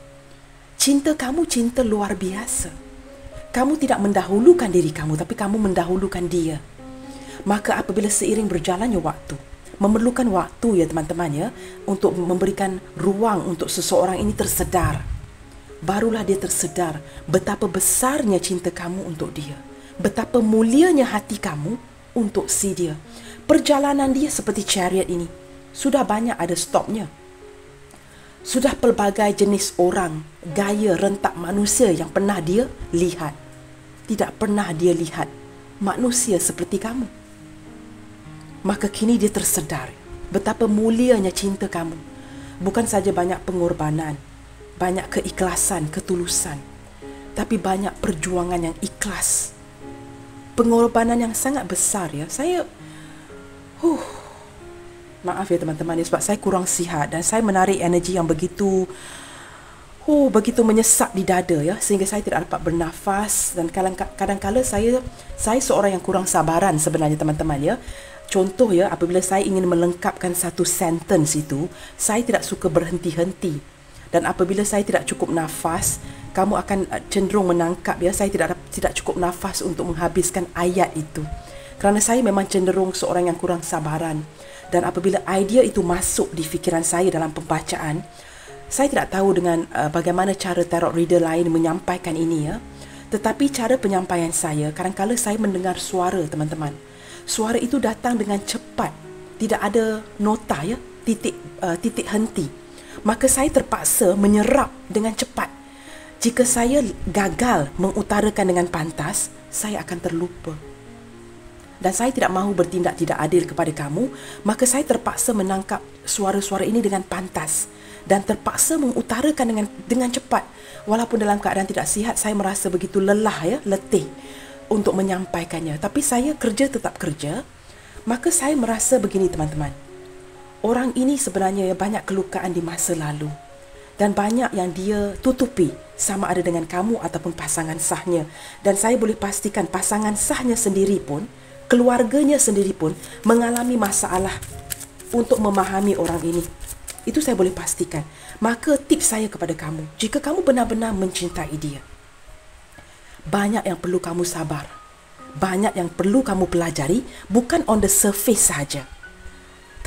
Cinta kamu cinta luar biasa. Kamu tidak mendahulukan diri kamu, tapi kamu mendahulukan dia. Maka apabila seiring berjalannya waktu, memerlukan waktu ya teman-teman ya, untuk memberikan ruang untuk seseorang ini tersedar. Barulah dia tersedar betapa besarnya cinta kamu untuk dia. Betapa mulianya hati kamu untuk si dia. Perjalanan dia seperti chariot ini, sudah banyak ada stopnya. Sudah pelbagai jenis orang, gaya rentak manusia yang pernah dia lihat. Tidak pernah dia lihat manusia seperti kamu. Maka kini dia tersedar betapa mulianya cinta kamu. Bukan saja banyak pengorbanan, banyak keikhlasan, ketulusan, tapi banyak perjuangan yang ikhlas. Pengorbanan yang sangat besar ya. Maaf ya teman-teman, sebab saya kurang sihat dan saya menarik energi yang begitu menyesak di dada ya, sehingga saya tidak dapat bernafas. Dan kadang-kala saya seorang yang kurang sabaran sebenarnya teman-teman ya. Contoh ya, apabila saya ingin melengkapkan satu sentence itu, saya tidak suka berhenti-henti. Dan apabila saya tidak cukup nafas, kamu akan cenderung menangkap ya, saya tidak cukup nafas untuk menghabiskan ayat itu. Kerana saya memang cenderung seorang yang kurang sabaran. Dan apabila idea itu masuk di fikiran saya dalam pembacaan, saya tidak tahu dengan bagaimana cara tarot reader lain menyampaikan ini ya. Tetapi cara penyampaian saya, kadang-kadang saya mendengar suara teman-teman. Suara itu datang dengan cepat, tidak ada nota ya, titik henti. Maka saya terpaksa menyerap dengan cepat. Jika saya gagal mengutarakan dengan pantas, saya akan terlupa. Dan saya tidak mahu bertindak tidak adil kepada kamu, maka saya terpaksa menangkap suara-suara ini dengan pantas dan terpaksa mengutarakan dengan cepat. Walaupun dalam keadaan tidak sihat, saya merasa begitu lelah ya, letih untuk menyampaikannya. Tapi saya tetap kerja, maka saya merasa begini teman-teman. Orang ini sebenarnya banyak kelukaan di masa lalu dan banyak yang dia tutupi, sama ada dengan kamu ataupun pasangan sahnya. Dan saya boleh pastikan pasangan sahnya sendiri pun, keluarganya sendiri pun mengalami masalah untuk memahami orang ini. Itu saya boleh pastikan. Maka tips saya kepada kamu, jika kamu benar-benar mencintai dia, banyak yang perlu kamu sabar. Banyak yang perlu kamu pelajari, bukan on the surface saja,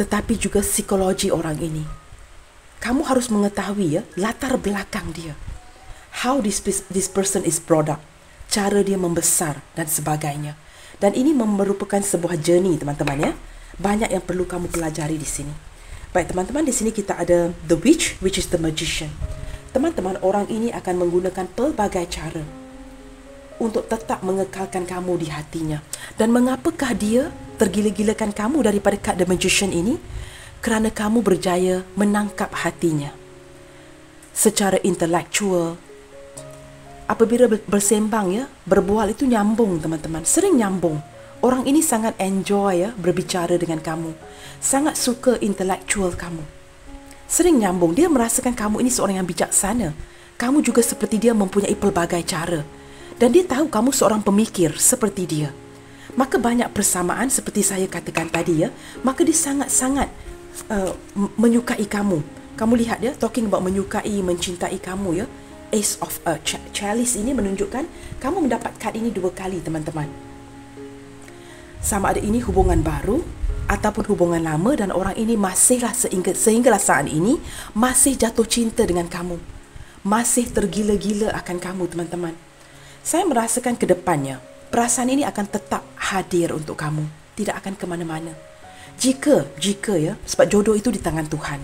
tetapi juga psikologi orang ini. Kamu harus mengetahui ya, latar belakang dia. How this person is brought up, cara dia membesar dan sebagainya. Dan ini merupakan sebuah journey teman-teman ya. Banyak yang perlu kamu pelajari di sini. Baik teman-teman, di sini kita ada the witch, which is the magician. Teman-teman, orang ini akan menggunakan pelbagai cara untuk tetap mengekalkan kamu di hatinya. Dan mengapakah dia tergila-gilakan kamu daripada kad the magician ini? Kerana kamu berjaya menangkap hatinya secara intelektual. Apabila bersembang ya, berbual itu nyambung teman-teman, sering nyambung. Orang ini sangat enjoy ya berbicara dengan kamu, sangat suka intelektual kamu, sering nyambung. Dia merasakan kamu ini seorang yang bijaksana. Kamu juga seperti dia mempunyai pelbagai cara, dan dia tahu kamu seorang pemikir seperti dia. Maka banyak persamaan seperti saya katakan tadi ya. Maka dia sangat-sangat menyukai kamu. Kamu lihat ya, talking about menyukai, mencintai kamu ya. Ace of Chalice ini menunjukkan kamu mendapat kad ini 2 kali teman-teman. Sama ada ini hubungan baru ataupun hubungan lama dan orang ini masihlah sehinggalah saat ini masih jatuh cinta dengan kamu. Masih tergila-gila akan kamu, teman-teman. Saya merasakan ke depannya, perasaan ini akan tetap hadir untuk kamu. Tidak akan ke mana-mana. Jika ya, sebab jodoh itu di tangan Tuhan.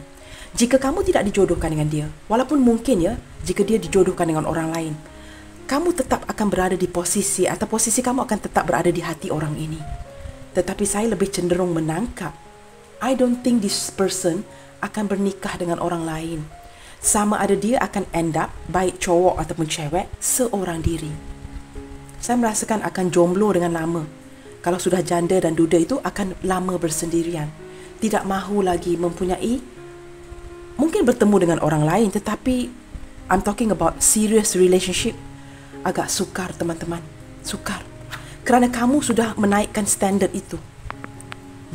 Jika kamu tidak dijodohkan dengan dia, walaupun mungkin ya, jika dia dijodohkan dengan orang lain, kamu tetap akan berada di posisi atau posisi kamu akan tetap berada di hati orang ini. Tetapi saya lebih cenderung menangkap, I don't think this person akan bernikah dengan orang lain. Sama ada dia akan end up, baik cowok ataupun cewek, seorang diri. Saya merasakan akan jomblo dengan lama. Kalau sudah janda dan duda itu akan lama bersendirian. Tidak mahu lagi mempunyai, mungkin bertemu dengan orang lain, tetapi I'm talking about serious relationship. Agak sukar, teman-teman. Sukar. Kerana kamu sudah menaikkan standard itu.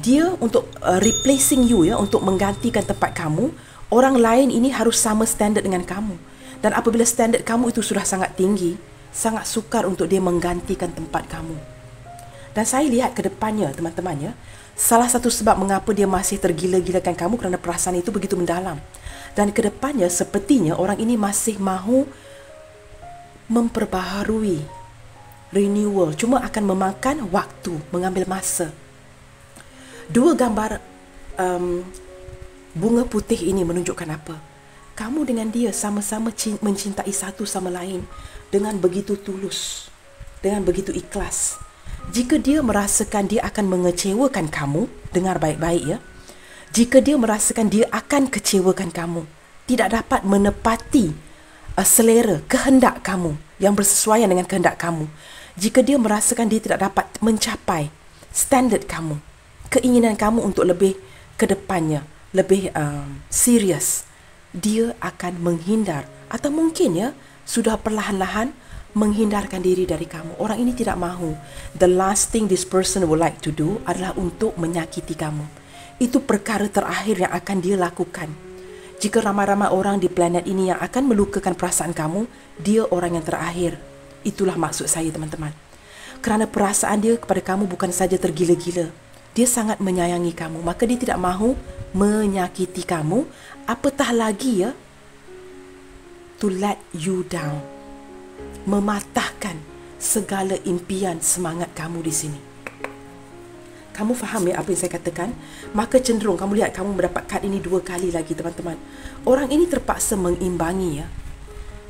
Dia untuk replacing you ya, untuk menggantikan tempat kamu, orang lain ini harus sama standard dengan kamu. Dan apabila standard kamu itu sudah sangat tinggi, sangat sukar untuk dia menggantikan tempat kamu. Dan saya lihat ke depannya, teman-teman ya, salah satu sebab mengapa dia masih tergila-gilakan kamu kerana perasaan itu begitu mendalam. Dan ke depannya sepertinya orang ini masih mahu memperbaharui, renewal, cuma akan memakan waktu, mengambil masa. Dua gambar bunga putih ini menunjukkan apa? Kamu dengan dia sama-sama mencintai satu sama lain dengan begitu tulus, dengan begitu ikhlas. Jika dia merasakan dia akan mengecewakan kamu, dengar baik-baik ya. Jika dia merasakan dia akan kecewakan kamu, tidak dapat menepati selera, kehendak kamu yang bersesuaian dengan kehendak kamu. Jika dia merasakan dia tidak dapat mencapai standard kamu, keinginan kamu untuk lebih ke depannya, lebih serius, dia akan menghindar atau mungkin ya sudah perlahan-lahan menghindarkan diri dari kamu. Orang ini tidak mahu. The last thing this person would like to do adalah untuk menyakiti kamu. Itu perkara terakhir yang akan dia lakukan. Jika ramai-ramai orang di planet ini yang akan melukakan perasaan kamu, dia orang yang terakhir. Itulah maksud saya, teman-teman. Kerana perasaan dia kepada kamu bukan saja tergila-gila. Dia sangat menyayangi kamu. Maka dia tidak mahu menyakiti kamu. Apatah lagi ya, to let you down. Mematahkan segala impian semangat kamu di sini. Kamu faham ya apa yang saya katakan? Maka cenderung kamu lihat kamu mendapat kad ini 2 kali lagi, teman-teman. Orang ini terpaksa mengimbangi ya.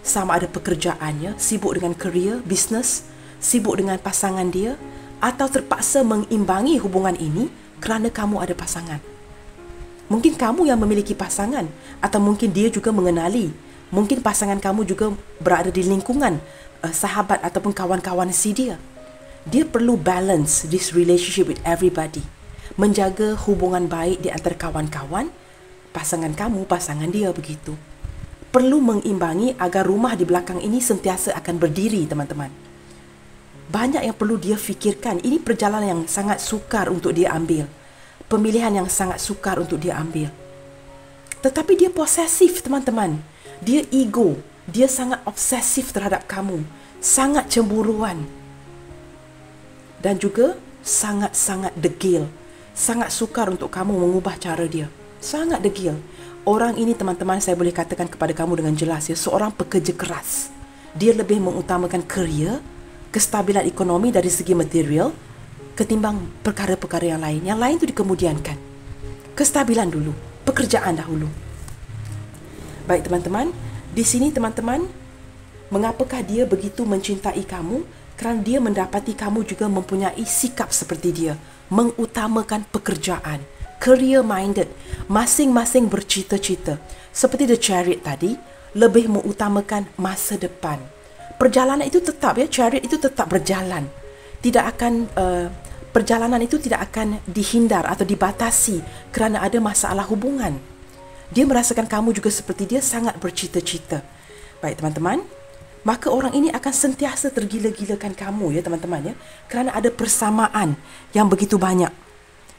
Sama ada pekerjaannya, sibuk dengan kerja, bisnes, sibuk dengan pasangan dia, atau terpaksa mengimbangi hubungan ini kerana kamu ada pasangan. Mungkin kamu yang memiliki pasangan, atau mungkin dia juga mengenali. Mungkin pasangan kamu juga berada di lingkungan sahabat ataupun kawan-kawan si dia. Dia perlu balance this relationship with everybody. Menjaga hubungan baik di antara kawan-kawan, pasangan kamu, pasangan dia, begitu. Perlu mengimbangi agar rumah di belakang ini sentiasa akan berdiri, teman-teman. Banyak yang perlu dia fikirkan. Ini perjalanan yang sangat sukar untuk dia ambil. Pemilihan yang sangat sukar untuk dia ambil. Tetapi dia posesif, teman-teman. Dia ego. Dia sangat obsesif terhadap kamu. Sangat cemburuan. Dan juga sangat-sangat degil. Sangat sukar untuk kamu mengubah cara dia. Sangat degil. Orang ini, teman-teman, saya boleh katakan kepada kamu dengan jelas ya, seorang pekerja keras. Dia lebih mengutamakan kerja, kestabilan ekonomi dari segi material ketimbang perkara-perkara yang lain. Yang lain itu dikemudiankan. Kestabilan dulu, pekerjaan dahulu. Baik, teman-teman, di sini, teman-teman, mengapakah dia begitu mencintai kamu? Kerana dia mendapati kamu juga mempunyai sikap seperti dia, mengutamakan pekerjaan, career minded, masing-masing bercita-cita. Seperti The Chariot tadi, lebih mengutamakan masa depan. Perjalanan itu tetap ya, Chariot itu tetap berjalan. Tidak akan perjalanan itu tidak akan dihindar atau dibatasi kerana ada masalah hubungan. Dia merasakan kamu juga seperti dia sangat bercita-cita. Baik, teman-teman, maka orang ini akan sentiasa tergila-gilakan kamu ya, teman-teman ya, kerana ada persamaan yang begitu banyak.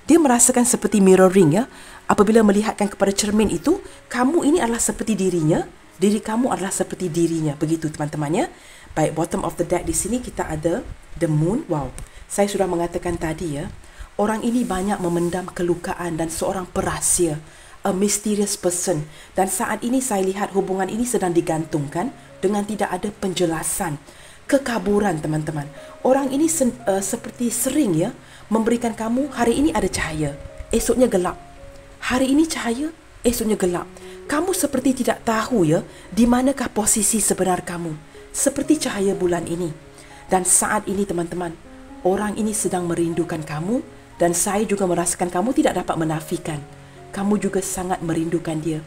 Dia merasakan seperti mirroring ya. Apabila melihatkan kepada cermin itu, kamu ini adalah seperti dirinya, diri kamu adalah seperti dirinya. Begitu, teman-teman ya. Baik, bottom of the deck di sini kita ada the moon. Wow, saya sudah mengatakan tadi ya, Orang ini banyak memendam kelukaan dan seorang perahsia, a mysterious person. Dan saat ini saya lihat hubungan ini sedang digantungkan dengan tidak ada penjelasan. Kekaburan, teman-teman. Orang ini seperti sering ya memberikan kamu, hari ini ada cahaya, esoknya gelap. Hari ini cahaya, esoknya gelap. Kamu seperti tidak tahu ya di manakah posisi sebenar kamu. Seperti cahaya bulan ini. Dan saat ini, teman-teman, orang ini sedang merindukan kamu, dan saya juga merasakan kamu tidak dapat menafikan. Kamu juga sangat merindukan dia.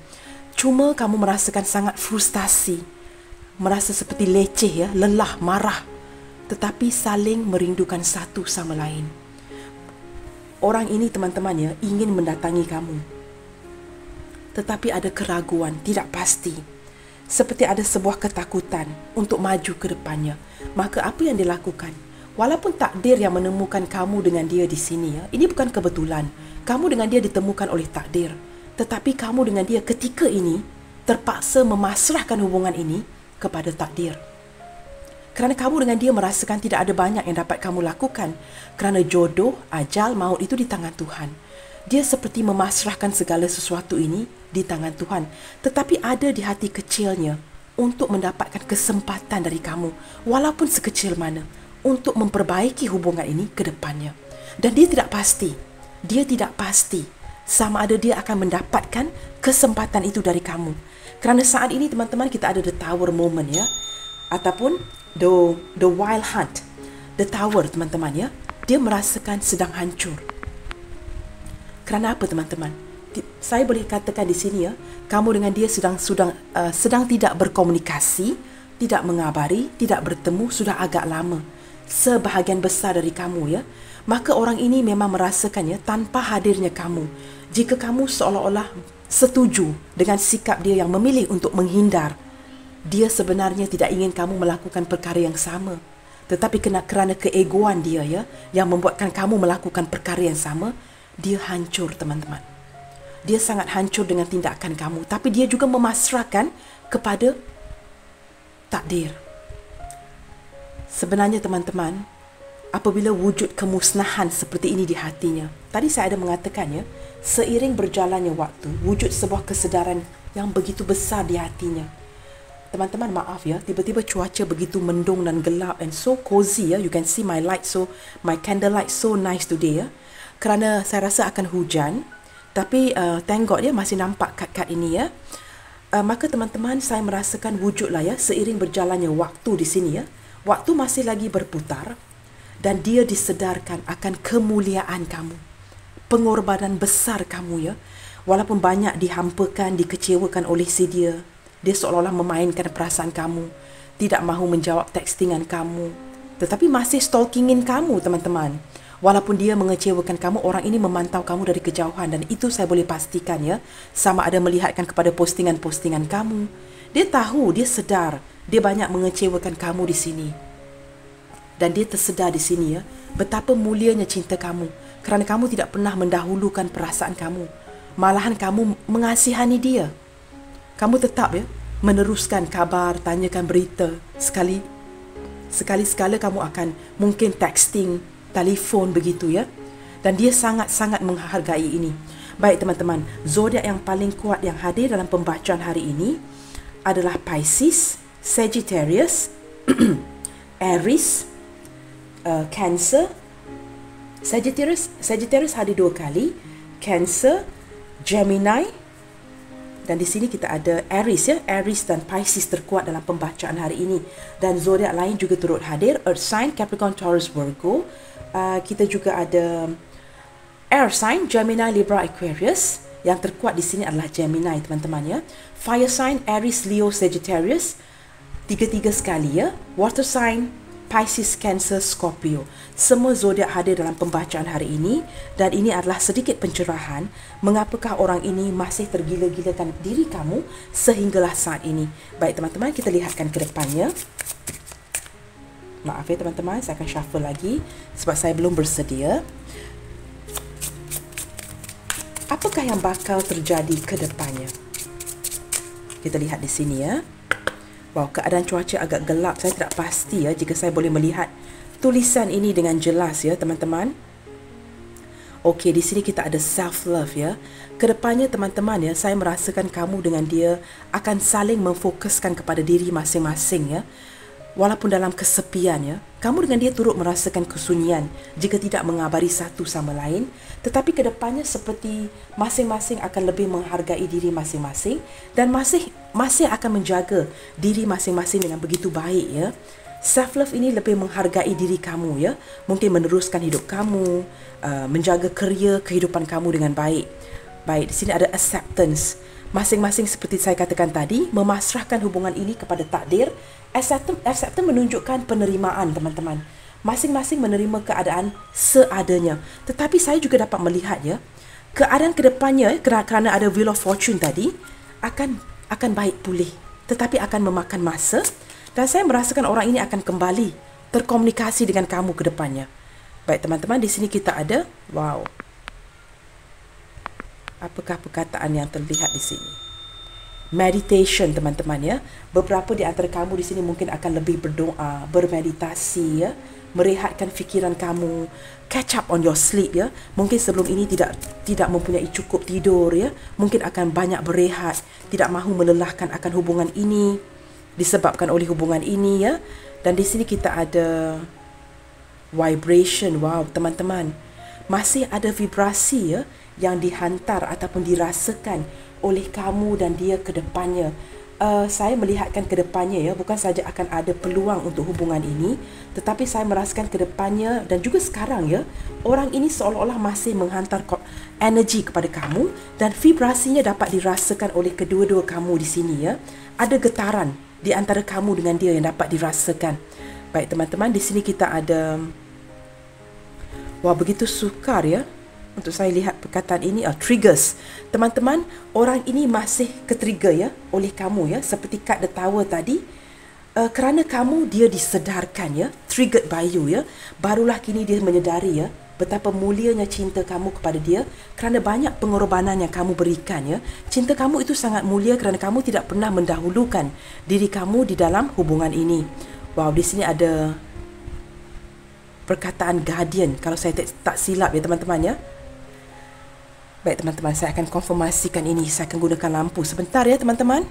Cuma kamu merasakan sangat frustasi. Merasa seperti leceh ya, lelah, marah. Tetapi saling merindukan satu sama lain. Orang ini, teman-teman ya, ingin mendatangi kamu. Tetapi ada keraguan, tidak pasti. Seperti ada sebuah ketakutan untuk maju ke depannya. Maka apa yang dilakukan? Walaupun takdir yang menemukan kamu dengan dia di sini ya, ini bukan kebetulan. Kamu dengan dia ditemukan oleh takdir. Tetapi kamu dengan dia ketika ini terpaksa memasrahkan hubungan ini kepada takdir. Kerana kamu dengan dia merasakan tidak ada banyak yang dapat kamu lakukan. Kerana jodoh, ajal, maut itu di tangan Tuhan. Dia seperti memasrahkan segala sesuatu ini di tangan Tuhan. Tetapi ada di hati kecilnya untuk mendapatkan kesempatan dari kamu, walaupun sekecil mana, untuk memperbaiki hubungan ini ke depannya. Dan dia tidak pasti. Dia tidak pasti sama ada dia akan mendapatkan kesempatan itu dari kamu. Kerana saat ini, teman-teman, kita ada the tower moment ya. Ataupun the wild hunt. The tower, teman-teman ya. Dia merasakan sedang hancur. Kerana apa, teman-teman? Saya boleh katakan di sini ya, kamu dengan dia sedang tidak berkomunikasi, tidak mengabari, tidak bertemu sudah agak lama. Sebahagian besar dari kamu ya, maka orang ini memang merasakannya tanpa hadirnya kamu. Jika kamu seolah-olah setuju dengan sikap dia yang memilih untuk menghindar, dia sebenarnya tidak ingin kamu melakukan perkara yang sama. Tetapi kerana keegoan dia ya, yang membuatkan kamu melakukan perkara yang sama, dia hancur, teman-teman. Dia sangat hancur dengan tindakan kamu. Tapi dia juga memasrahkan kepada takdir. Sebenarnya, teman-teman, apabila wujud kemusnahan seperti ini di hatinya, tadi saya ada mengatakan ya, seiring berjalannya waktu, wujud sebuah kesedaran yang begitu besar di hatinya. Teman-teman, maaf ya, tiba-tiba cuaca begitu mendung dan gelap and so cozy ya. You can see my candlelight so nice today ya. Kerana saya rasa akan hujan, tapi thank God ya masih nampak kad-kad ini ya. Maka teman-teman, saya merasakan wujudlah ya seiring berjalannya waktu di sini ya. Waktu masih lagi berputar dan dia disedarkan akan kemuliaan kamu. Pengorbanan besar kamu ya. Walaupun banyak dihampakan, dikecewakan oleh si dia. Dia seolah-olah memainkan perasaan kamu. Tidak mahu menjawab textingan kamu. Tetapi masih stalkingin kamu, teman-teman. Walaupun dia mengecewakan kamu, orang ini memantau kamu dari kejauhan. Dan itu saya boleh pastikan ya. Sama ada melihatkan kepada postingan-postingan kamu. Dia tahu, dia sedar. Dia banyak mengecewakan kamu di sini. Dan dia tersedar di sini ya, betapa mulianya cinta kamu. Kerana kamu tidak pernah mendahulukan perasaan kamu. Malahan kamu mengasihani dia. Kamu tetap ya, meneruskan kabar, tanyakan berita. Sekali-sekala kamu akan mungkin texting, telefon begitu ya. Dan dia sangat-sangat menghargai ini. Baik teman-teman, zodiak yang paling kuat yang hadir dalam pembacaan hari ini adalah Pisces, Sagittarius, Aries, Cancer. Sagittarius hadir 2 kali, Cancer, Gemini, dan di sini kita ada Aries ya. Aries dan Pisces terkuat dalam pembacaan hari ini. Dan zodiak lain juga turut hadir, Earth sign, Capricorn, Taurus, Virgo. Kita juga ada Air sign, Gemini, Libra, Aquarius. Yang terkuat di sini adalah Gemini, teman-teman ya. Fire sign, Aries, Leo, Sagittarius. 3 sekali ya. Water sign, Pisces, Cancer, Scorpio. Semua zodiak hadir dalam pembacaan hari ini. Dan ini adalah sedikit pencerahan mengapakah orang ini masih tergila-gilakan diri kamu sehinggalah saat ini. Baik teman-teman, kita lihatkan ke depannya. Maaf ya teman-teman, saya akan shuffle lagi sebab saya belum bersedia. Apakah yang bakal terjadi ke depannya? Kita lihat di sini ya. Wow, keadaan cuaca agak gelap. Saya tidak pasti ya jika saya boleh melihat tulisan ini dengan jelas ya teman-teman. Okey, di sini kita ada self love ya. Kedepannya teman-teman ya, saya merasakan kamu dengan dia akan saling memfokuskan kepada diri masing-masing ya. Walaupun dalam kesepian ya, kamu dengan dia turut merasakan kesunyian jika tidak mengabari satu sama lain, tetapi kedepannya seperti masing-masing akan lebih menghargai diri masing-masing dan masih akan menjaga diri masing-masing dengan begitu baik ya. Self love ini lebih menghargai diri kamu ya, mungkin meneruskan hidup kamu, menjaga kerja kehidupan kamu dengan baik. Baik, di sini ada acceptance. Masing-masing seperti saya katakan tadi, memasrahkan hubungan ini kepada takdir. Acceptance menunjukkan penerimaan teman-teman. Masing-masing menerima keadaan seadanya. Tetapi saya juga dapat melihat ya, keadaan kedepannya kerana ada Wheel of Fortune tadi akan baik pulih, tetapi akan memakan masa. Dan saya merasakan orang ini akan kembali terkomunikasi dengan kamu ke depannya. Baik teman-teman, di sini kita ada, wow. Apakah perkataan yang terlihat di sini? Meditation teman-teman ya. Beberapa di antara kamu di sini mungkin akan lebih berdoa, bermeditasi ya, merehatkan fikiran kamu, catch up on your sleep ya. Mungkin sebelum ini tidak mempunyai cukup tidur ya. Mungkin akan banyak berehat, tidak mahu melelahkan akan hubungan ini disebabkan oleh hubungan ini ya. Dan di sini kita ada vibration. Wow, teman-teman. Masih ada vibrasi ya yang dihantar ataupun dirasakan oleh kamu dan dia ke depannya. Saya melihatkan ke depannya ya, bukan saja akan ada peluang untuk hubungan ini, tetapi saya merasakan ke depannya dan juga sekarang ya, orang ini seolah-olah masih menghantar energi kepada kamu dan vibrasinya dapat dirasakan oleh kedua-dua kamu di sini ya. Ada getaran di antara kamu dengan dia yang dapat dirasakan. Baik teman-teman, di sini kita ada, wah begitu sukar ya untuk saya lihat perkataan ini, triggers. Teman-teman, orang ini masih ke-trigger ya oleh kamu ya, seperti kad the tower tadi. Kerana kamu dia disedarkan ya, triggered by you ya. Barulah kini dia menyedari ya betapa mulianya cinta kamu kepada dia kerana banyak pengorbanan yang kamu berikan ya. Cinta kamu itu sangat mulia kerana kamu tidak pernah mendahulukan diri kamu di dalam hubungan ini. Wow, di sini ada perkataan guardian kalau saya tak silap ya teman-teman ya. Baik teman-teman, saya akan konfirmasikan ini. Saya akan gunakan lampu sebentar ya teman-teman.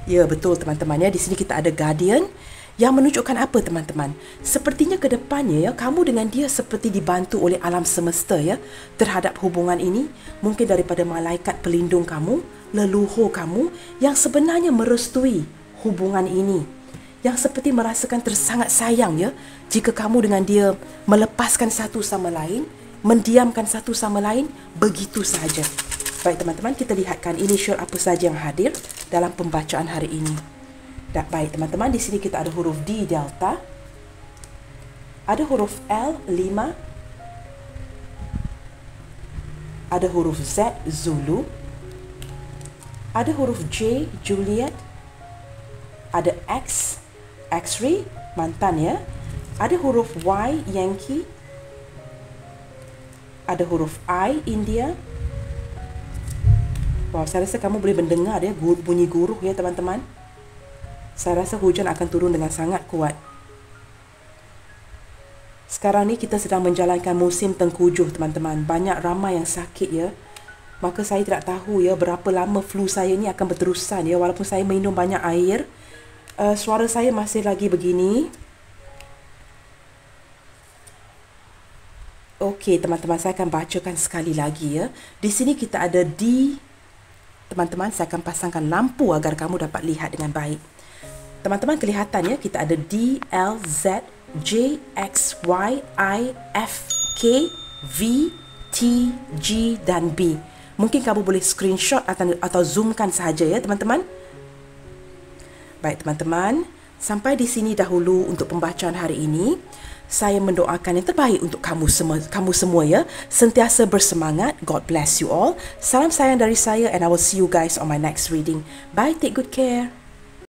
Ya betul teman-teman ya. Di sini kita ada guardian yang menunjukkan apa teman-teman? Sepertinya ke depannya ya, kamu dengan dia seperti dibantu oleh alam semesta ya terhadap hubungan ini. Mungkin daripada malaikat pelindung kamu, leluhur kamu yang sebenarnya merestui hubungan ini. Yang seperti merasakan tersangat sayang ya jika kamu dengan dia melepaskan satu sama lain, mendiamkan satu sama lain begitu saja. Baik teman-teman, kita lihatkan inisial apa saja yang hadir dalam pembacaan hari ini. Baik teman-teman, di sini kita ada huruf D Delta, ada huruf L 5, ada huruf Z Zulu, ada huruf J Juliet, ada X X-ray mantan ya, ada huruf Y Yankee, ada huruf I India. Wow, saya rasa kamu boleh mendengar ya bunyi guruh ya teman-teman. Saya rasa hujan akan turun dengan sangat kuat. Sekarang ni kita sedang menjalankan musim tengkujuh teman-teman. Banyak ramai yang sakit ya. Maka saya tidak tahu ya berapa lama flu saya ni akan berterusan ya. Walaupun saya minum banyak air, suara saya masih lagi begini. Okey teman-teman, saya akan bacakan sekali lagi ya. Di sini kita ada D. Teman-teman, saya akan pasangkan lampu agar kamu dapat lihat dengan baik. Teman-teman, kelihatan ya, kita ada D, L, Z, J, X, Y, I, F, K, V, T, G dan B. Mungkin kamu boleh screenshot atau zoomkan sahaja ya teman-teman. Baik teman-teman, sampai di sini dahulu untuk pembacaan hari ini. Saya mendoakan yang terbaik untuk kamu semua ya. Sentiasa bersemangat. God bless you all. Salam sayang dari saya and I will see you guys on my next reading. Bye, take good care.